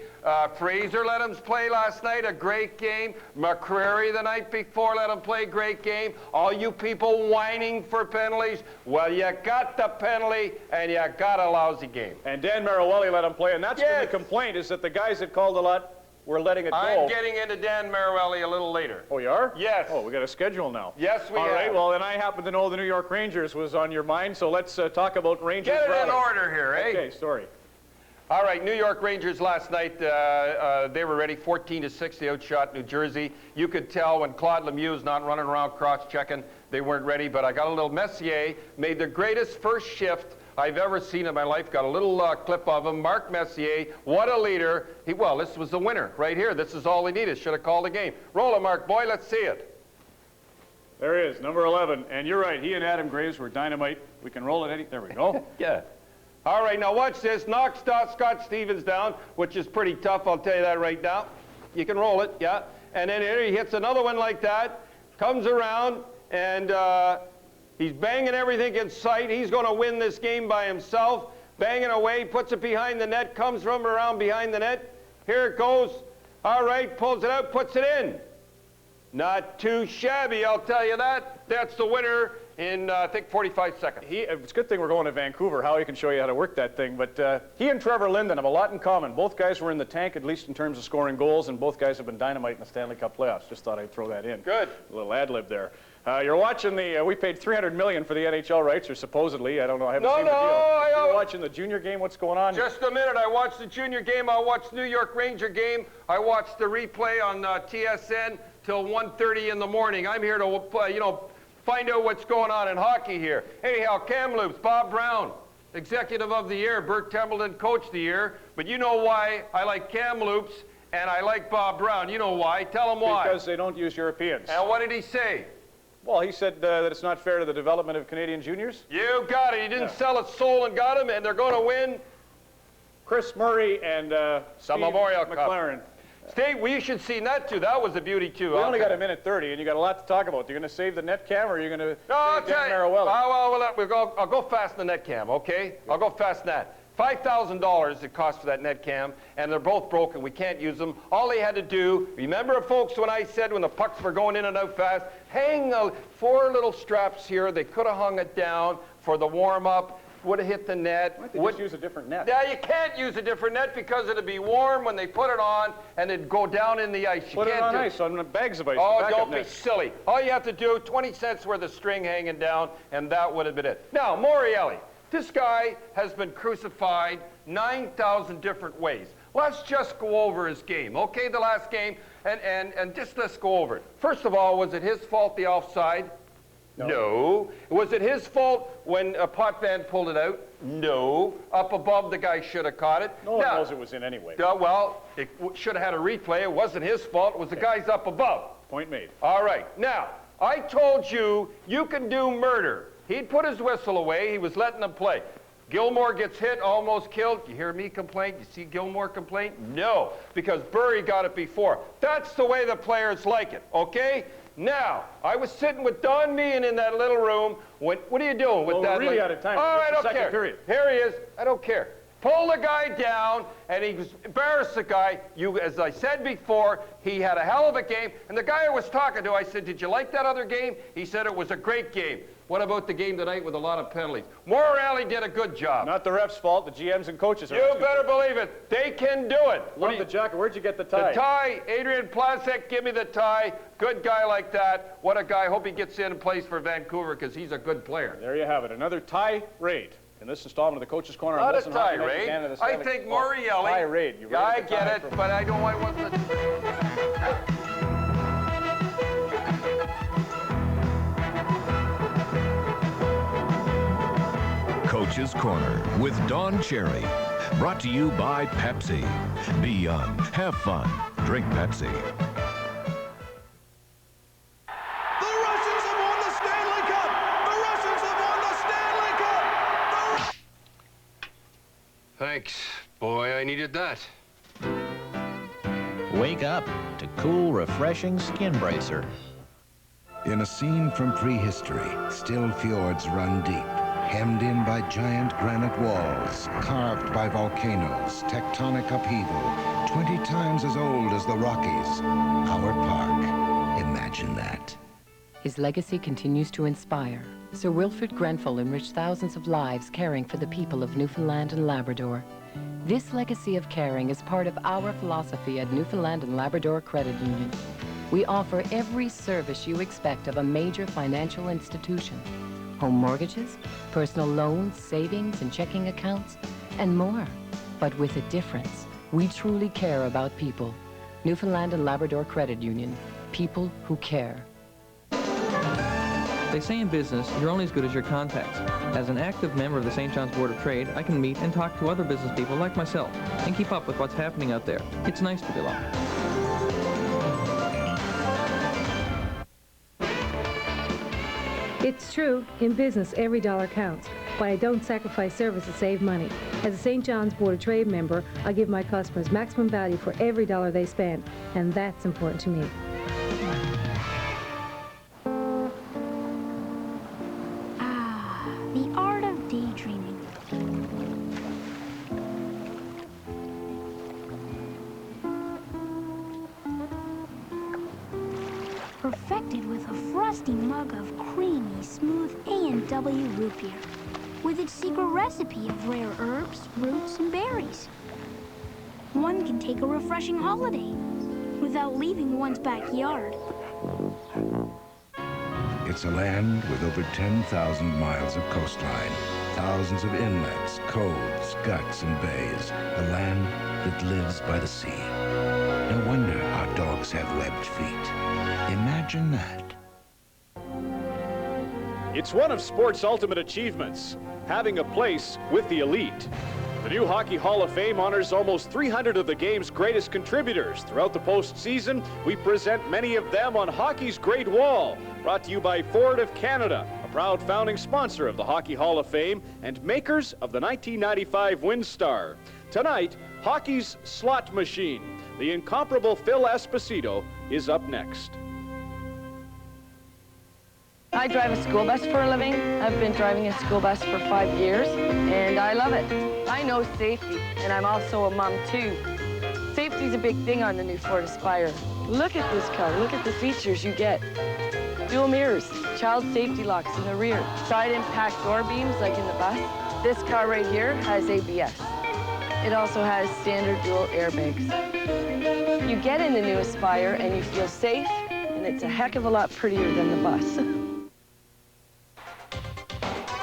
Fraser let him play last night, a great game. McCreary the night before let him play, great game. All you people whining for penalties, well, you got the penalty and you got a lousy game. And Dan Marawelli let him play, and that's been the complaint, is that the guys that called a lot were letting it go. I'm getting into Dan Marawelli a little later. Oh, you are? Yes. Oh, we got a schedule now. Yes, we have. All right, well, then I happen to know the New York Rangers was on your mind, so let's talk about Rangers. Get it in order here, eh? Okay, sorry. All right, New York Rangers last night, they were ready, 14-6, they outshot New Jersey. You could tell when Claude Lemieux's not running around cross-checking, they weren't ready, but I got a little Messier, made the greatest first shift I've ever seen in my life. Got a little clip of him. Marc Messier, what a leader. Well, this was the winner right here. This is all he needed. Should have called the game. Roll it, Mark, boy. Let's see it. There he is, number 11. And you're right, he and Adam Graves were dynamite. We can roll it there we go. Yeah. All right, now watch this. Knock Scott Stevens down, which is pretty tough, I'll tell you that right now. You can roll it, yeah. And then here he hits another one like that, comes around, and he's banging everything in sight. He's going to win this game by himself. Banging away, puts it behind the net, comes from around behind the net. Here it goes. All right, pulls it out, puts it in. Not too shabby, I'll tell you that. That's the winner in, I think, 45 seconds. It's a good thing we're going to Vancouver. Howie can show you how to work that thing. But he and Trevor Linden have a lot in common. Both guys were in the tank, at least in terms of scoring goals, and both guys have been dynamite in the Stanley Cup playoffs. Just thought I'd throw that in. Good. A little ad-lib there. You're watching the, we paid $300 million for the NHL rights, or supposedly. I don't know. I haven't seen the deal. You're watching the junior game. What's going on? Just a minute. I watched the junior game. I watched the New York Ranger game. I watched the replay on TSN till 1:30 in the morning. I'm here to, find out what's going on in hockey here. Anyhow, Kamloops, Bob Brown, Executive of the Year. Bert Templeton, Coach of the Year. But you know why I like Kamloops and I like Bob Brown. You know why. Tell them why. Because they don't use Europeans. And what did he say? Well, he said that it's not fair to the development of Canadian juniors. You got it. He didn't sell his soul and got him, and they're going to win. Chris Murray and some Memorial McLaren. Steve, we should see that too. That was a beauty too. We only got a minute 30, and you got a lot to talk about. You're going to save the net cam, or are you going to save Dan Marawelli? I'll go fast in the net cam, okay? I'll go fast in that. $5,000 it cost for that net cam, and they're both broken. We can't use them. All they had to do, remember, folks, when I said when the pucks were going in and out fast, hang 4 little straps here. They could have hung it down for the warm-up. Would have hit the net. Why don't they just use a different net? Yeah, you can't use a different net because it'd be warm when they put it on and it'd go down in the ice. Put it on ice, on bags of ice. Oh, don't be silly. All you have to do, 20 cents worth of string hanging down, and that would have been it. Now, Morreale. This guy has been crucified 9,000 different ways. Let's just go over his game, okay, the last game, and just let's go over it. First of all, was it his fault, the offside? No. Was it his fault when Potvin pulled it out? No. Up above, the guy should have caught it. No one knows it was in anyway. Well, it should have had a replay. It wasn't his fault. It was the guy's up above. Point made. All right. Now, I told you, you can do murder. He'd put his whistle away. He was letting them play. Gilmore gets hit, almost killed. You hear me complain? You see Gilmore complain? No, because Burry got it before. That's the way the players like it, okay? Now, I was sitting with Don Meehan in that little room. What are you doing with that? We're really out of time. Oh, I don't care. Period. Here he is. I don't care. Pull the guy down, and he embarrassed the guy. As I said before, he had a hell of a game. And the guy I was talking to, I said, did you like that other game? He said it was a great game. What about the game tonight with a lot of penalties? Morreale did a good job. Not the ref's fault. The GMs and coaches are. You better believe it. They can do it. Love the jacket. Where'd you get the tie? The tie. Adrian Plasek, give me the tie. Good guy like that. What a guy. Hope he gets in and plays for Vancouver because he's a good player. There you have it. Another tie raid in this installment of the Coach's Corner. Not a tie raid. I think Morreale. Tie raid. Yeah, I get it, but I don't want to. Coach's Corner with Don Cherry. Brought to you by Pepsi. Be young, have fun, drink Pepsi. The Russians have won the Stanley Cup! The Russians have won the Stanley Cup! Thanks, boy. I needed that. Wake up to cool, refreshing Skin Bracer. In a scene from prehistory, still fjords run deep. Hemmed in by giant granite walls, carved by volcanoes, tectonic upheaval, 20 times as old as the Rockies. Howard Park. Imagine that. His legacy continues to inspire. Sir Wilfrid Grenfell enriched thousands of lives caring for the people of Newfoundland and Labrador. This legacy of caring is part of our philosophy at Newfoundland and Labrador Credit Union. We offer every service you expect of a major financial institution. Home mortgages, personal loans, savings and checking accounts, and more. But with a difference. We truly care about people. Newfoundland and Labrador Credit Union. People who care. They say in business, you're only as good as your contacts. As an active member of the St. John's Board of Trade, I can meet and talk to other business people like myself and keep up with what's happening out there. It's nice to belong. It's true, in business, every dollar counts, but I don't sacrifice service to save money. As a St. John's Board of Trade member, I give my customers maximum value for every dollar they spend, and that's important to me. The art of daydreaming. Perfected with a frosty mug of creamy, smooth A&W root beer, with its secret recipe of rare herbs, roots, and berries. One can take a refreshing holiday without leaving one's backyard. It's a land with over 10,000 miles of coastline, thousands of inlets, coves, guts, and bays. A land that lives by the sea. No wonder our dogs have webbed feet. Imagine that. It's one of sport's ultimate achievements, having a place with the elite. The new Hockey Hall of Fame honors almost 300 of the game's greatest contributors. Throughout the postseason, we present many of them on Hockey's Great Wall, brought to you by Ford of Canada, a proud founding sponsor of the Hockey Hall of Fame and makers of the 1995 WinStar. Tonight, hockey's slot machine. The incomparable Phil Esposito is up next. I drive a school bus for a living. I've been driving a school bus for 5 years, and I love it. I know safety, and I'm also a mom, too. Safety's a big thing on the new Ford Aspire. Look at this car. Look at the features you get. Dual mirrors, child safety locks in the rear, side impact door beams like in the bus. This car right here has ABS. It also has standard dual airbags. You get in the new Aspire, and you feel safe, and it's a heck of a lot prettier than the bus.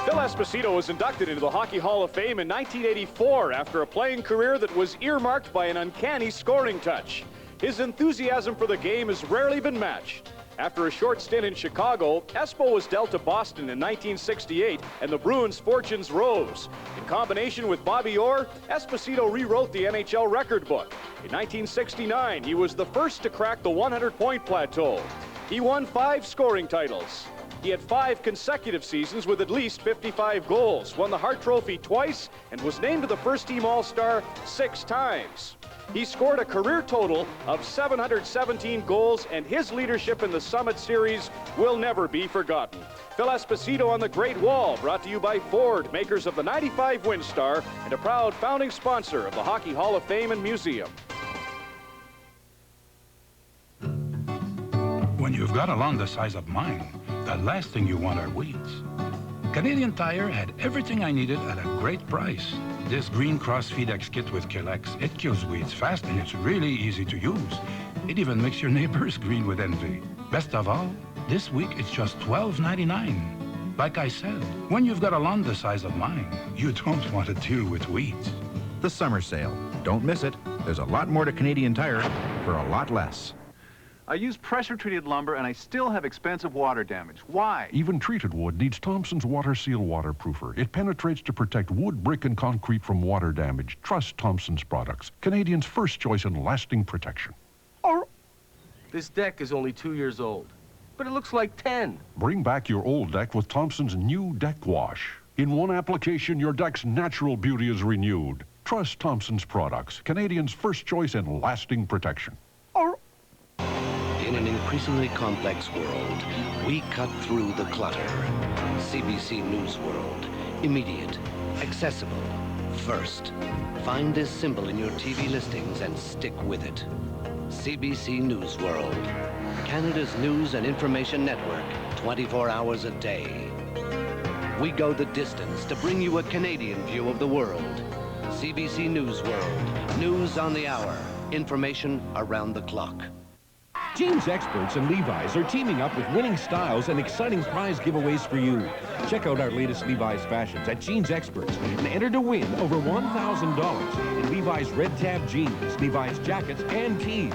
Phil Esposito was inducted into the Hockey Hall of Fame in 1984 after a playing career that was earmarked by an uncanny scoring touch. His enthusiasm for the game has rarely been matched. After a short stint in Chicago, Espo was dealt to Boston in 1968, and the Bruins' fortunes rose. In combination with Bobby Orr, Esposito rewrote the NHL record book. In 1969, he was the first to crack the 100-point plateau. He won 5 scoring titles. He had 5 consecutive seasons with at least 55 goals, won the Hart Trophy twice, and was named to the first-team All-Star 6 times. He scored a career total of 717 goals, and his leadership in the Summit Series will never be forgotten. Phil Esposito on the Great Wall, brought to you by Ford, makers of the 95 WinStar, and a proud founding sponsor of the Hockey Hall of Fame and Museum. When you've got a lawn the size of mine, the last thing you want are weeds. Canadian Tire had everything I needed at a great price. This Green Cross Fedex kit with Kilex, it kills weeds fast and it's really easy to use. It even makes your neighbors green with envy. Best of all, this week it's just $12.99. Like I said, when you've got a lawn the size of mine, you don't want to deal with weeds. The summer sale. Don't miss it. There's a lot more to Canadian Tire for a lot less. I use pressure-treated lumber, and I still have expensive water damage. Why? Even treated wood needs Thompson's Water Seal waterproofer. It penetrates to protect wood, brick, and concrete from water damage. Trust Thompson's products. Canadians' first choice in lasting protection. This deck is only 2 years old, but it looks like 10. Bring back your old deck with Thompson's new deck wash. In one application, your deck's natural beauty is renewed. Trust Thompson's products. Canadians' first choice in lasting protection. In an increasingly complex world, we cut through the clutter. CBC News World. Immediate. Accessible. First. Find this symbol in your TV listings and stick with it. CBC News World. Canada's news and information network, 24 hours a day. We go the distance to bring you a Canadian view of the world. CBC News World. News on the hour. Information around the clock. Jeans experts and Levi's are teaming up with winning styles and exciting prize giveaways for you. Check out our latest Levi's fashions at Jeans Experts and enter to win over $1,000 in Levi's red tab jeans, Levi's jackets, and tees.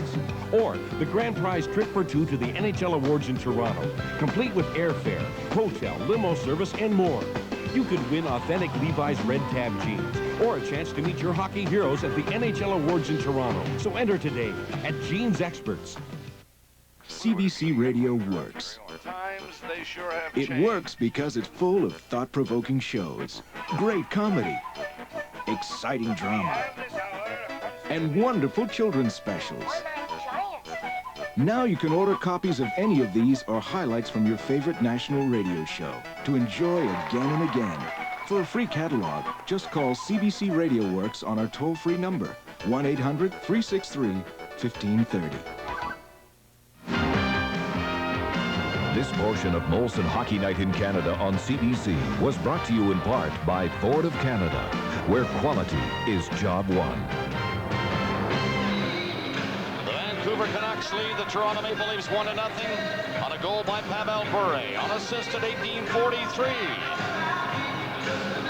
Or the grand prize trip for two to the NHL Awards in Toronto, complete with airfare, hotel, limo service, and more. You could win authentic Levi's red tab jeans or a chance to meet your hockey heroes at the NHL Awards in Toronto. So enter today at Jeans Experts. CBC Radio works. It works because it's full of thought-provoking shows, great comedy, exciting drama, and wonderful children's specials. Now you can order copies of any of these or highlights from your favorite national radio show to enjoy again and again. For a free catalog, just call CBC Radio Works on our toll-free number, 1-800-363-1530. This portion of Molson Hockey Night in Canada on CBC was brought to you in part by Ford of Canada, where quality is job one. The Vancouver Canucks lead the Toronto Maple Leafs 1-0 on a goal by Pavel Bure on assist at 18:43.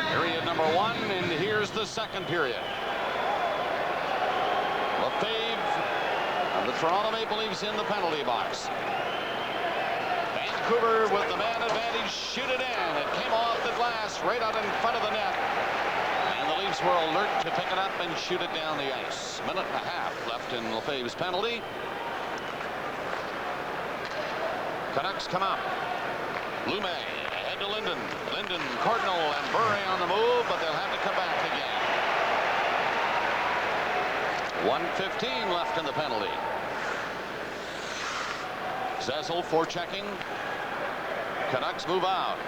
Period number 1, and here's the second period. Lefebvre and the Toronto Maple Leafs in the penalty box. Vancouver with the man advantage, shoot it in. It came off the glass right out in front of the net. And the Leafs were alert to pick it up and shoot it down the ice. Minute and a half left in Lefebvre's penalty. Canucks come out. Lume ahead to Linden. Linden, Cardinal, and Bure on the move, but they'll have to come back again. 1:15 left in the penalty. Cecil forechecking. Canucks move out.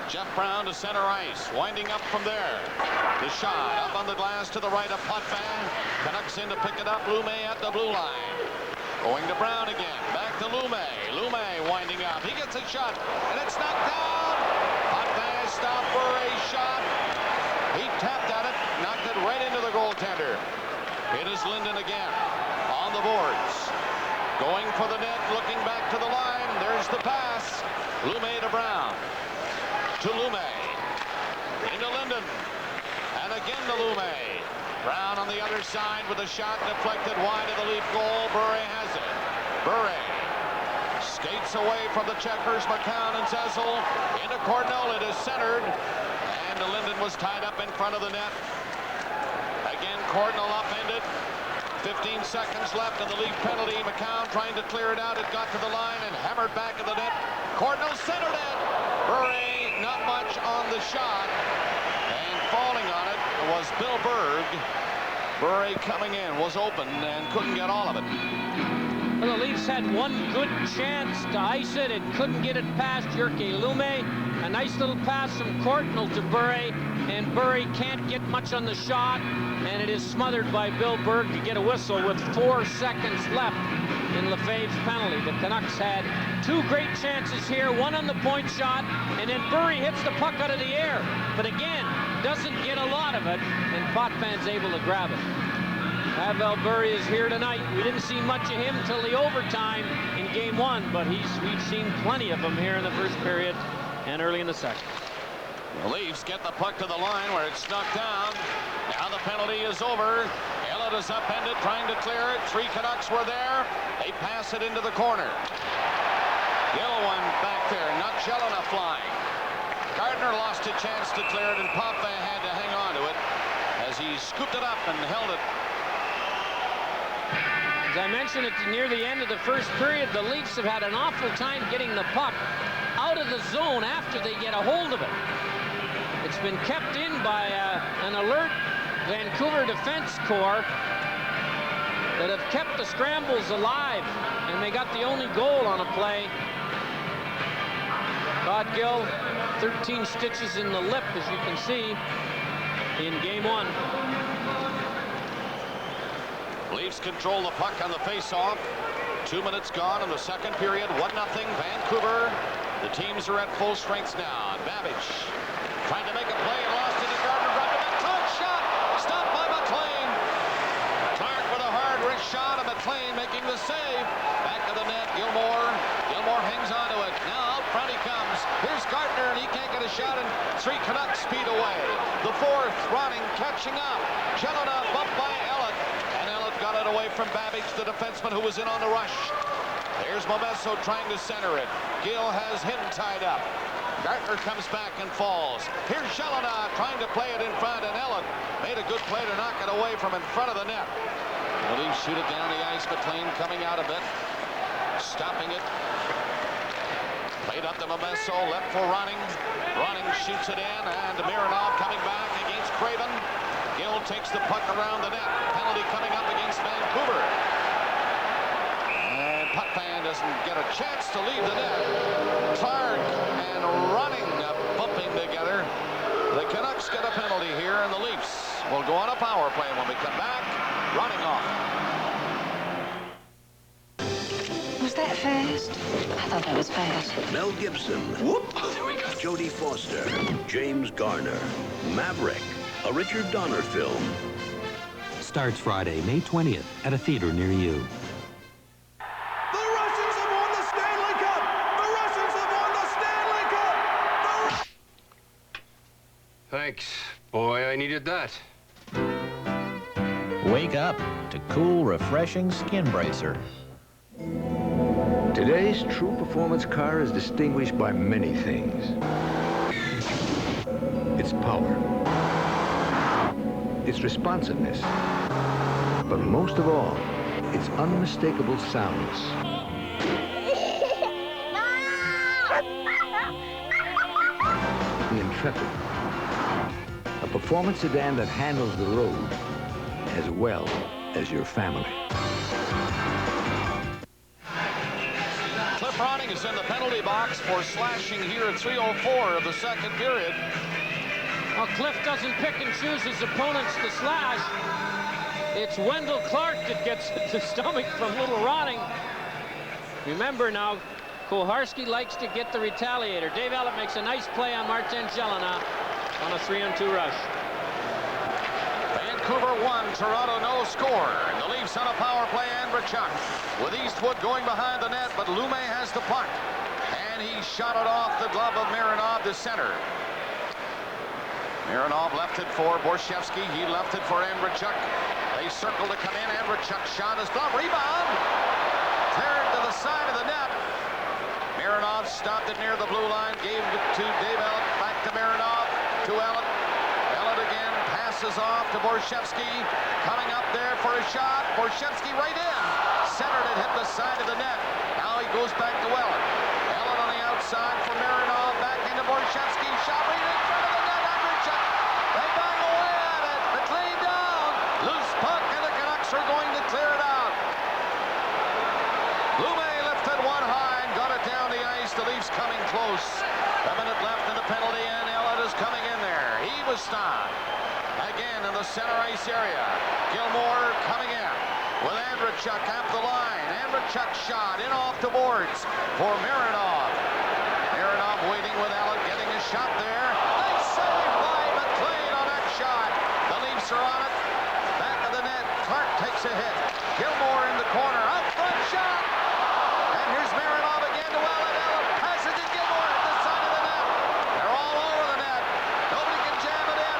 Jeff Brown to center ice, winding up from there. The shot up on the glass to the right of Potvin. Canucks in to pick it up. Lume at the blue line. Going to Brown again. Back to Lume. Lume winding up. He gets a shot, and it's knocked down. Potvin stopped Bure's shot. He tapped at it, knocked it right into the goaltender. It is Linden again on the boards. Going for the net, looking back to the line. There's the pass. Lume to Brown. To Lume. Into Linden. And again to Lume. Brown on the other side with a shot deflected wide of the Leaf goal. Bure has it. Bure skates away from the checkers. McCown and Cecil. Into Cardinal. It is centered. And Linden was tied up in front of the net. Again, Cardinal upended. 15 seconds left in the Leaf penalty. McCown trying to clear it out. It got to the line and hammered back at the net. Cardinal centered it. Bure not much on the shot. And falling on it was Bill Berg. Bure coming in was open and couldn't get all of it. Well, the Leafs had one good chance to ice it and couldn't get it past Jyrki Lume. A nice little pass from Cardinal to Bure, and Bure can't get much on the shot, and it is smothered by Bill Berg to get a whistle with 4 seconds left in Lefebvre's penalty. The Canucks had two great chances here, one on the point shot, and then Bure hits the puck out of the air, but again, doesn't get a lot of it, and Potvin's able to grab it. Pavel Bure is here tonight. We didn't see much of him till the overtime in game 1, but we've seen plenty of him here in the first period and early in the second. The Leafs get the puck to the line where it's knocked down. Now the penalty is over. Ellett is upended, trying to clear it. 3 Canucks were there. They pass it into the corner. Gill one back there, not shell enough flying. Gardner lost a chance to clear it, and Potvin had to hang on to it as he scooped it up and held it. As I mentioned, it's near the end of the first period. The Leafs have had an awful time getting the puck out of the zone after they get a hold of it. It's been kept in by an alert Vancouver defense corps that have kept the scrambles alive, and they got the only goal on a play. Todd Gill, 13 stitches in the lip, as you can see, in game 1. Leafs control the puck on the face-off. 2 minutes gone in the second period. 1-0 Vancouver. The teams are at full strength now. And Babbage trying to make a play and lost it to Gardner. Brought to McClark. Shot stopped by McLean. Clark with a hard wrist shot, and McLean making the save. Back of the net, Gilmore. Gilmore hangs onto it. Now out front he comes. Here's Gardner, and he can't get a shot, and 3 Canucks speed away. The 4th, Ronning catching up. Jelena bumped by Ellett, and Ellett got it away from Babbage, the defenseman who was in on the rush. There's Momesso trying to center it. Gill has him tied up. Gardner comes back and falls. Here's Jelena trying to play it in front, and Ellett made a good play to knock it away from in front of the net. The Leafs shoot it down the ice. McLean coming out a bit, stopping it. Played up to Momesso, left for Ronning. Ronning shoots it in, and Mironov coming back against Craven. Gill takes the puck around the net. Penalty coming up against Vancouver. And Potvin doesn't get a chance to leave the net. Clark and Ronning bumping together. The Canucks get a penalty here, and the Leafs will go on a power play when we come back. Running off. Was that fast? I thought that was fast. Mel Gibson. Whoop. Jodie Foster. James Garner. Maverick. A Richard Donner film. Starts Friday, May 20th at a theater near you. Thanks. Boy, I needed that. Wake up to cool, refreshing Skin Bracer. Today's true performance car is distinguished by many things. Its power, its responsiveness, but most of all, its unmistakable sounds. The Intrepid, a performance sedan that handles the road as well as your family. Cliff Ronning is in the penalty box for slashing here at 3:04 of the second period. Well, Cliff doesn't pick and choose his opponents to slash. It's Wendell Clark that gets the stomach from little Ronning. Remember now, Koharski likes to get the retaliator. Dave Ellett makes a nice play on Martin Jelena on a 3-on-2 rush. Vancouver 1, Toronto no score. And the Leafs on a power play, Andrechuk. With Eastwood going behind the net, but Lume has the puck. And he shot it off the glove of Mironov to center. Mironov left it for Borshevsky. He left it for Andrechuk. They circle to come in. Andrechuk shot his glove. Rebound. Cleared to the side of the net. Mironov stopped it near the blue line. Gave it to Dave Ellett. Back to Mironov. To Ellett. Ellett again. Passes off to Borshevsky. Coming up there for a shot. Borshevsky right in. Centered it. Hit the side of the net. Now he goes back to Ellett. Ellett on the outside for Mironov. Back into Borshevsky. Shot right in front of the net. Andrechuk. They bang away at it. McLean down. Loose puck, and the Canucks are going to clear it out. Lume lifted one high and got it down the ice. The Leafs coming close. A minute left in the penalty, and Ellett is coming in there. He was stopped. Again in the center ice area. Gilmore coming in with Andrechuk up the line. Andrechuk shot in off the boards for Mironov. Mironov waiting with Ellett, getting a shot there. Nice save by McLean on that shot. The Leafs are on it. Back of the net. Clark takes a hit. Gilmore in the corner. Out front shot. And here's Mironov again to Ellett. Ellett passes to Gilmore at the side of the net. They're all over the net. Nobody can jam it in.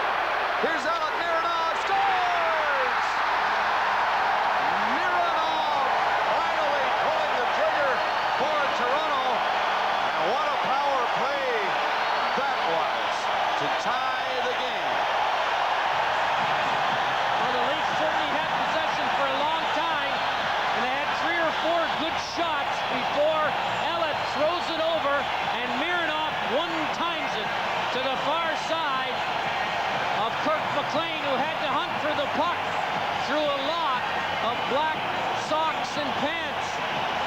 Here's Ellett. Mironov scores! Mironov finally pulling the trigger for Toronto. And what a power play that was to tie the game. Well, the Leafs certainly had possession for a long time, and they had 3 or 4 good shots before Ellett throws it over, and Mironov one-times it to the far side of Kirk McLean, who had to hunt for the puck through a lot of black socks and pants.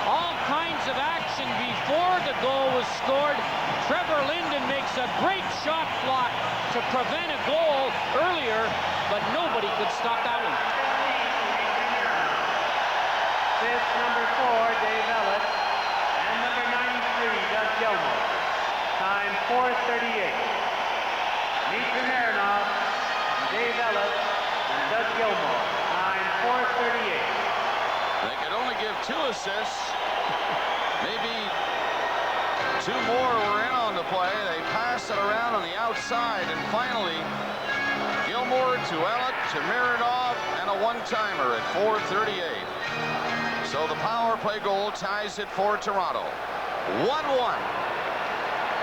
All kinds of action before the goal was scored. Trevor Linden makes a great shot block to prevent a goal earlier, but nobody could stop that one. Fifth, number 4, Dave Ellett, and number 93, Doug Gilmore. Time 4:38. Dmitry Mironov, Dave Ellett, and Doug Gilmore. Time 4:38. They get give 2 assists. Maybe 2 more were in on the play. They pass it around on the outside, and finally, Gilmore to Ellett to Mironov, and a one-timer at 4:38. So the power play goal ties it for Toronto. 1-1.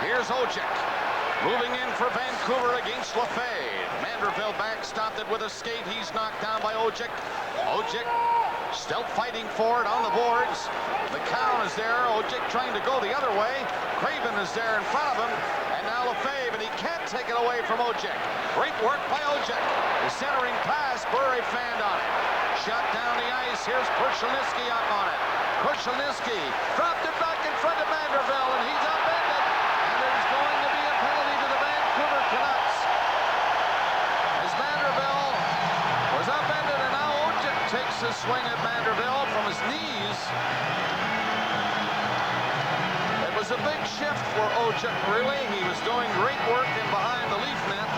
Here's Ojek. Moving in for Vancouver against Lefebvre. Manderville backstopped it with a skate. He's knocked down by Ojek. Ojek still fighting for it on the boards. McCown is there. Ojek trying to go the other way. Craven is there in front of him. And now Lefebvre, and he can't take it away from Ojek. Great work by Ojek. The centering pass, Bure fanned on it. Shot down the ice. Here's Krushelnyski up on it. Krushelnyski dropped it back in front of Manderville, and he's upended. And there's going to be a penalty to the Vancouver Canucks. As Manderville was upended, and now Ojek takes a swing at Manderville from his knees. It was a big shift for Ojek, really. He was doing great work in behind the Leaf net,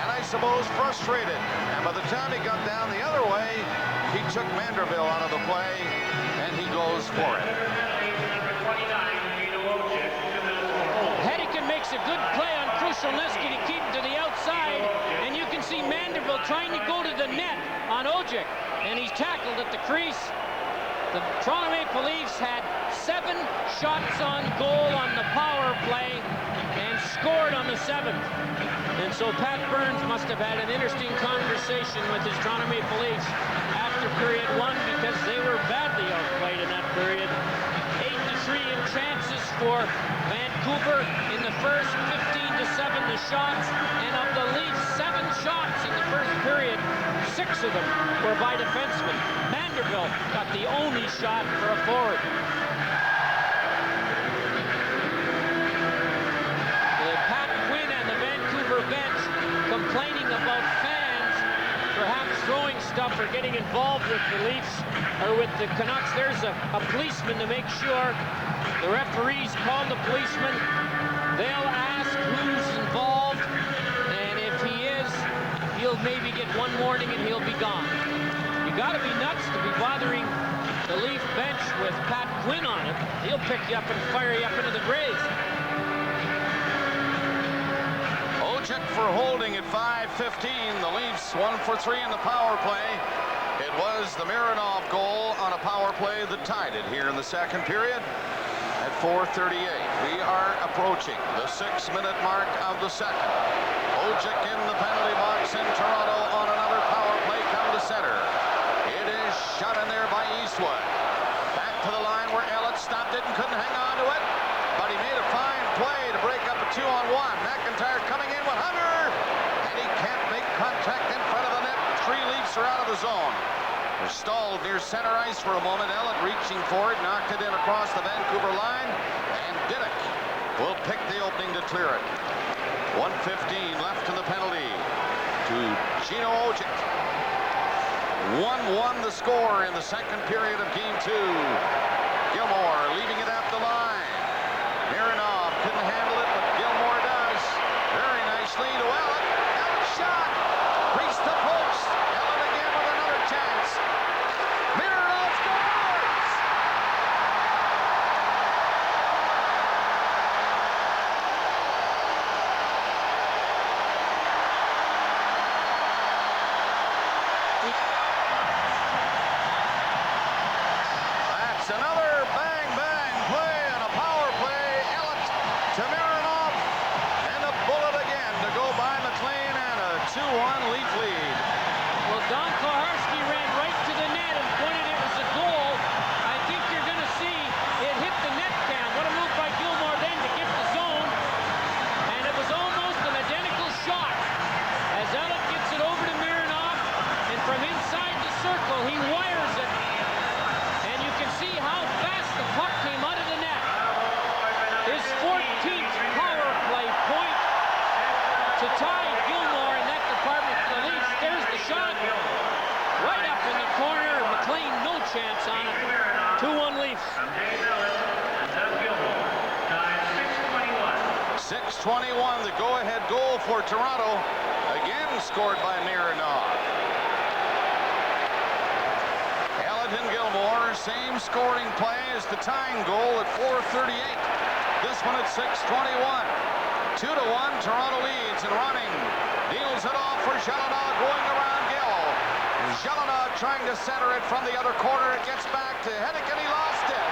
and I suppose frustrated. And by the time he got down the other way, he took Manderville out of the play, and he goes for it. Hedican makes a good play on Krushelnyski to keep him to the outside, and you can see Manderville trying to go to the net on Ojek, and he's tackled at the crease. The Toronto Maple Leafs had 7 shots on goal on the power play and scored on the 7th. And so Pat Burns must have had an interesting conversation with his Toronto Maple Leafs after period 1, because they were badly outplayed in that period. 8-3 in chances for Vancouver in the first, 15-7 the shots, and of the Leafs 7 shots in the first period, 6 of them were by defensemen. Manderville got the only shot for a forward. Pat Quinn and the Vancouver bench complaining about fans perhaps throwing stuff or getting involved with the Leafs or with the Canucks. There's a policeman to make sure. The referees call the policeman. They'll ask who's involved, and if he is, he'll maybe get 1 warning and he'll be gone. You gotta be nuts to be bothering the Leaf bench with Pat Quinn on it. He'll pick you up and fire you up into the grave. Ojek for holding at 5:15. The Leafs 1 for 3 in the power play. It was the Mironov goal on a power play that tied it here in the second period at 4:38. We are approaching the 6-minute mark of the second. Ojek in the penalty box in Toronto on another power play come to center. It is shot in there by Eastwood. Back to the line where Ellett stopped it and couldn't hang on to it, but he made a fine play to break up a 2-on-1. McIntyre coming in with Hunter, and he can't make contact in front of the net. 3 Leafs are out of the zone. They're stalled near center ice for a moment. Ellett reaching for it, knocked it in across the Vancouver line, and Diddick will pick the opening to clear it. 1:15 left in the penalty to Gino Ojek. 1-1 the score in the second period of Game 2. Gilmore leaving it at the line. Mironov couldn't handle it, but Gilmore does. Very nicely to Ellett. Ellett shot. Reached the post. Ellett again with another chance. Mironov scores! That's another bang-bang play and a power play. Ellett to Mironov, and a bullet again to go by McLean, and a 2-1 Leaf lead. Well, Don Koharski ran right to the net and pointed it was a goal. I think you're going to see it hit the net cam. What a move by Gilmore then to get the zone. And it was almost an identical shot as Ellett gets it over to Mironov, and from inside the circle he wires it. And you can see how fast the puck came out of the net. His 14th power play point to tie Gilmore in that department for the Leafs. There's the shot. Right up in the corner. McLean no chance on it. 2-1 Leafs. 6:21, the go-ahead goal for Toronto. Again scored by Mironov. Ellett and Gilmore. Gilmore, same scoring play as the tying goal at 4:38. This one at 6:21. 2-1, Toronto leads, and Ronning deals it off for Gelinas going around Gill. Gelinas trying to center it from the other corner. It gets back to Hennick, and he lost it.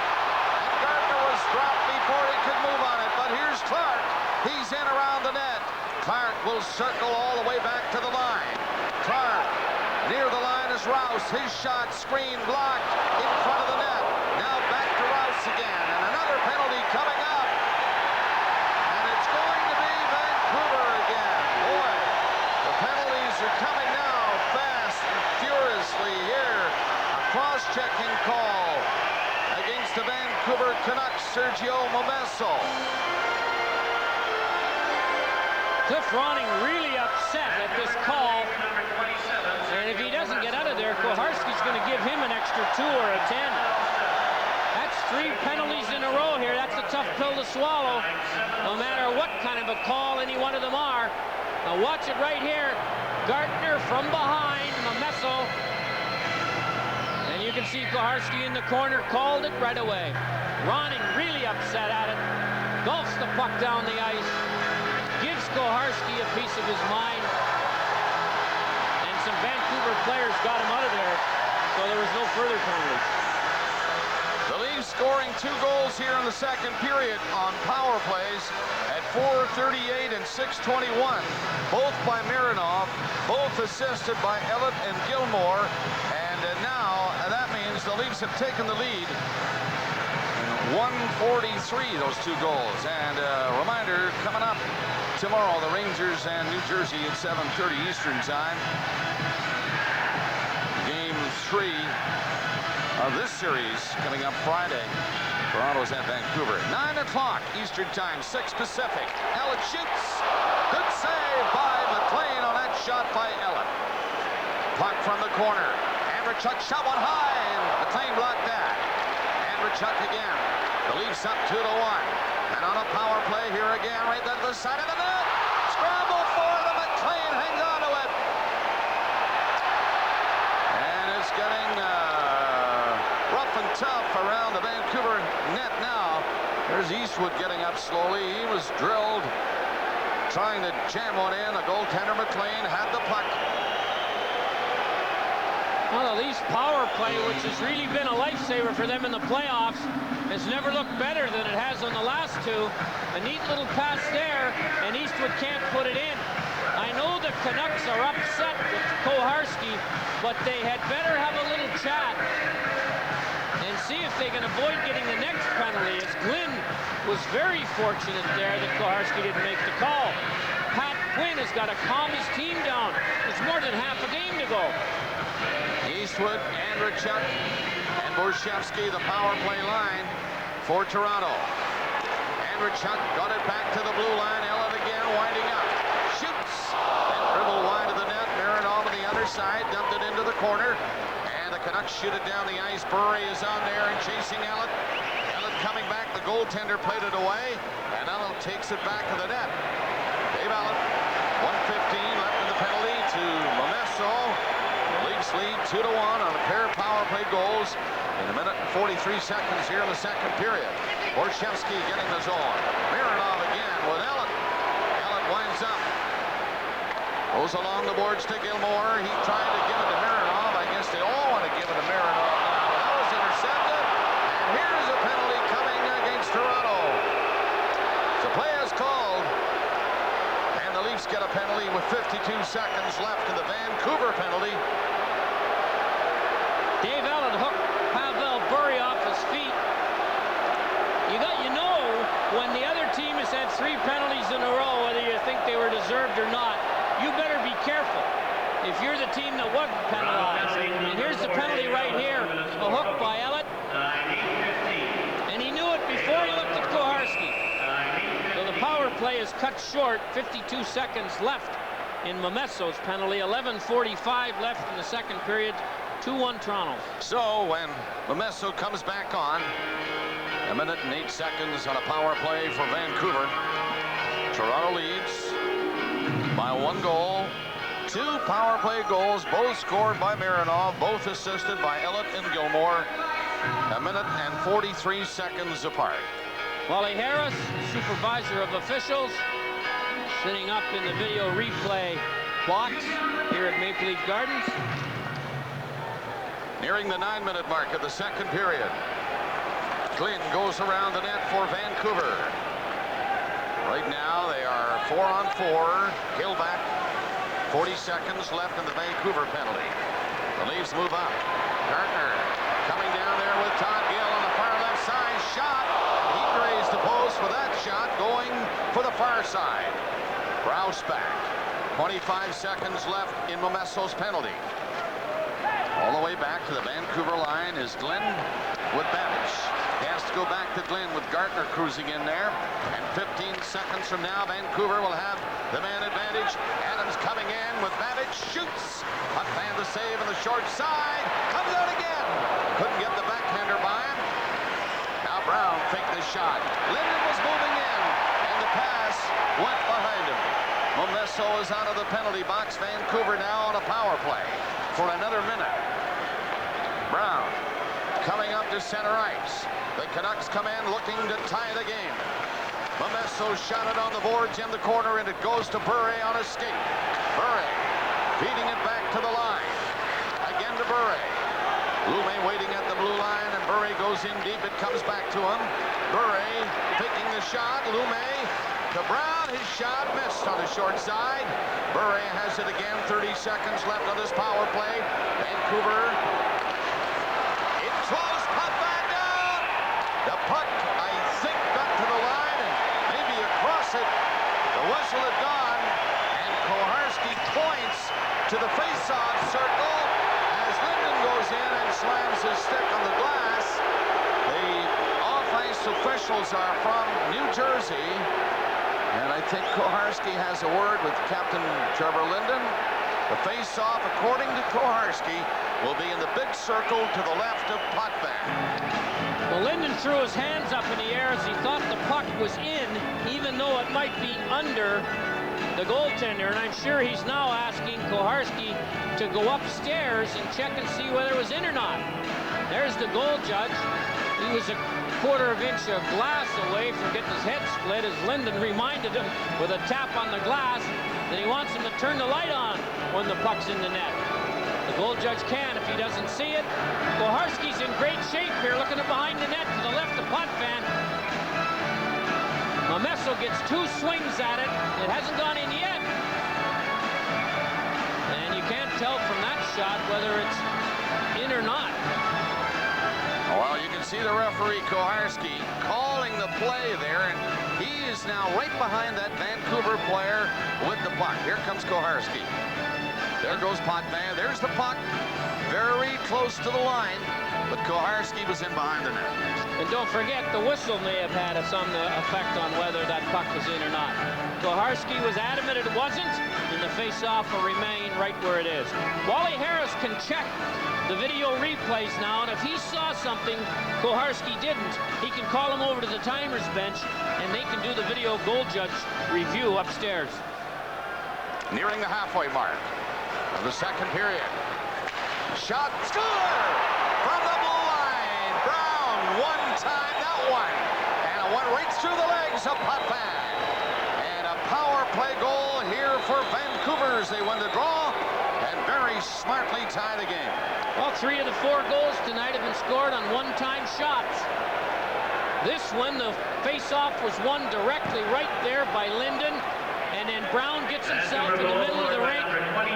And Gardner was dropped before he could move on it, but here's Clark. He's in around the net. Clark will circle all the way back to the line. Clark near the line is Rouse. His shot screen blocked in front of the net. Now back to Rouse again, and another penalty coming up. And it's going to be Vancouver again. Boy, the penalties are coming now fast and furiously here. A cross-checking call against the Vancouver Canucks, Sergio Momesso. Cliff Ronning really upset at this call. And if he doesn't get out of there, Koharski's going to give him an extra 2 or a 10. That's 3 penalties in a row here. That's a tough pill to swallow, no matter what kind of a call any one of them are. Now watch it right here. Gardner from behind, Momesso. And you can see Koharski in the corner, called it right away. Ronning really upset at it. Golfs the puck down the ice. Gives Koharski a piece of his mind. And some Vancouver players got him out of there, so there was no further penalties. The Leafs scoring 2 goals here in the second period on power plays at 4:38 and 6:21. Both by Mironov, both assisted by Ellett and Gilmore. And now that means the Leafs have taken the lead. 1:43, those 2 goals. And a reminder, coming up tomorrow, the Rangers and New Jersey at 7:30 Eastern time. Game 3 of this series coming up Friday. Toronto's at Vancouver. 9 o'clock Eastern time, 6 Pacific. Ellett shoots. Good save by McLean on that shot by Ellett. Puck from the corner. Andrechuk shot one high, and McLean blocked that. Andrechuk again. The Leafs up 2-1. And on a power play here again, right at the side of the net. Scramble for the McLean, hangs on to it. And it's getting rough and tough around the Vancouver net now. There's Eastwood getting up slowly. He was drilled, trying to jam one in. The goaltender McLean had the puck. Well, the Leafs power play, which has really been a lifesaver for them in the playoffs, has never looked better than it has on the last 2. A neat little pass there, and Eastwood can't put it in. I know the Canucks are upset with Koharski, but they had better have a little chat and see if they can avoid getting the next penalty, as Glynn was very fortunate there that Koharski didn't make the call. Pat Quinn has got to calm his team down. It's more than half a game to go. Eastwood, Andrechuk, and Borshevsky, the power play line for Toronto. Andrechuk got it back to the blue line. Ellett again winding up. Shoots. And dribble wide of the net. Mironov on the underside. Dumped it into the corner. And the Canucks shoot it down the ice. Burry is on there and chasing Ellett. Ellett coming back. The goaltender played it away. And Ellett takes it back to the net. Dave Ellett, 1:15 left in the penalty to Momesso. Leafs lead 2-1 on a pair of power play goals in 1 minute and 43 seconds here in the second period. Borshevsky getting the zone. Mironov again with Ellett. Ellett winds up. Goes along the boards to Gilmore. He tried to give it to Mironov. I guess they all want to give it to Mironov now. But that was intercepted. And here's a penalty coming against Toronto. So play is called. And the Leafs get a penalty with 52 seconds left in the Vancouver penalty. Dave Ellett hooked Pavel Burry off his feet. You know when the other team has had 3 penalties in a row, whether you think they were deserved or not, you better be careful if you're the team that wasn't penalized. And here's the penalty right here, a hook by Ellett. And he knew it before he looked at Koharski. So the power play is cut short, 52 seconds left in Momesso's penalty, 11:45 left in the second period. 2-1 Toronto. So when Momesso comes back on, 1 minute and 8 seconds on a power play for Vancouver. Toronto leads by 1 goal. 2 power play goals, both scored by Mironov, both assisted by Ellett and Gilmore. A minute and 43 seconds apart. Wally Harris, supervisor of officials, sitting up in the video replay box here at Maple Leaf Gardens. Nearing the 9-minute mark of the second period. Glynn goes around the net for Vancouver. Right now they are 4-on-4. Hill back. 40 seconds left in the Vancouver penalty. The Leafs move up. Gardner coming down there with Todd Gill on the far left side. Shot. He grazed the post for that shot, going for the far side. Rouse back. 25 seconds left in Momesso's penalty. All the way back to the Vancouver line is Glenn with Babbage. He has to go back to Glenn with Gardner cruising in there. And 15 seconds from now, Vancouver will have the man advantage. Adams coming in with Babbage. Shoots. Puck fan the save on the short side. Comes out again. Couldn't get the backhander by him. Now Brown faked the shot. Linden was moving in. And the pass went behind him. Momesso is out of the penalty box. Vancouver now on a power play for another minute. Brown coming up to center ice. The Canucks come in looking to tie the game. Momesso shot it on the boards in the corner, and it goes to Bure on a skate. Bure feeding it back to the line. Again to Bure. Lume waiting at the blue line, and Bure goes in deep. It comes back to him. Bure taking the shot. Lume to Brown. His shot missed on the short side. Bure has it again. 30 seconds left on this power play. Vancouver. It close. Puck back down. The puck, I think, got to the line and maybe across it. The whistle had gone, and Koharski points to the face-off circle as Linden goes in and slams his stick on the glass. The off-ice officials are from New Jersey. And I think Koharski has a word with Captain Trevor Linden. The face-off, according to Koharski, will be in the big circle to the left of Potvin. Well, Linden threw his hands up in the air as he thought the puck was in, even though it might be under the goaltender. And I'm sure he's now asking Koharski to go upstairs and check and see whether it was in or not. There's the goal judge. He was a quarter of inch of glass away from getting his head split as Linden reminded him with a tap on the glass that he wants him to turn the light on when the puck's in the net. The goal judge can if he doesn't see it. Koharski's in great shape here, looking at behind the net to the left of Potvin. Momesso gets 2 swings at it. It hasn't gone in yet. And you can't tell from that shot whether it's in or not. Well, you can see the referee, Koharski, calling the play there, and he is now right behind that Vancouver player with the puck. Here comes Koharski. There goes Potvin. There's the puck. Very close to the line, but Koharski was in behind the net. And don't forget, the whistle may have had some effect on whether that puck was in or not. Koharski was adamant it wasn't, and the face-off will remain right where it is. Wally Harris can check the video replays now, and if he saw something Koharski didn't, he can call him over to the timer's bench, and they can do the video goal judge review upstairs. Nearing the halfway mark of the second period. Shot, score from the blue line. Brown one-time that one, and it went right through the legs of Potvin. And a power play goal here for Vancouver as they win the draw and very smartly tie the game. Well, 3 of the 4 goals tonight have been scored on one-time shots. This one, the face-off was won directly right there by Linden, and then Brown gets himself in the middle of the rink,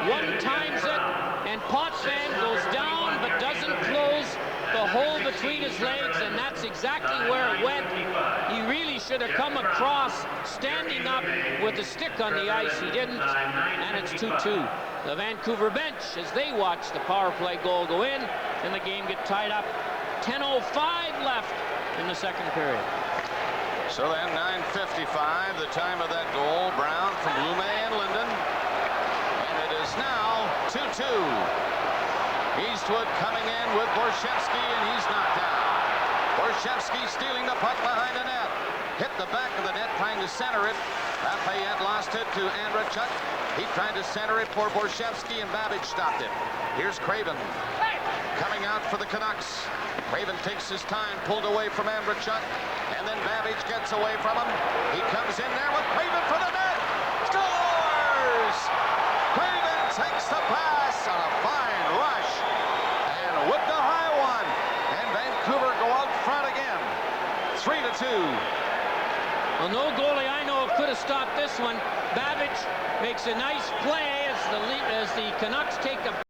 one-times it, and Potvin goes down but doesn't close the hole between his legs, and that's exactly where it went. He really should have come across standing up with the stick on the ice. He didn't, and it's 2-2. The Vancouver bench, as they watch the power play goal go in, and the game get tied up. 10:05 left in the second period. So then 9:55, the time of that goal. Brown from Lume and Linden. And it is now 2-2. Eastwood coming in with Borshevsky, and he's knocked down. Borshevsky stealing the puck behind the net. Hit the back of the net, trying to center it. Lafayette lost it to Andrechuk. He tried to center it for Borshevsky, and Babbage stopped it. Here's Craven coming out for the Canucks. Craven takes his time, pulled away from Andrechuk, and then Babbage gets away from him. He comes in there with Craven for the net. Scores! Craven takes the pass on a fine rush and with the high one. And Vancouver go out front again. 3-2. Well, no goalie I know of could have stopped this one. Babbage makes a nice play as the Canucks take a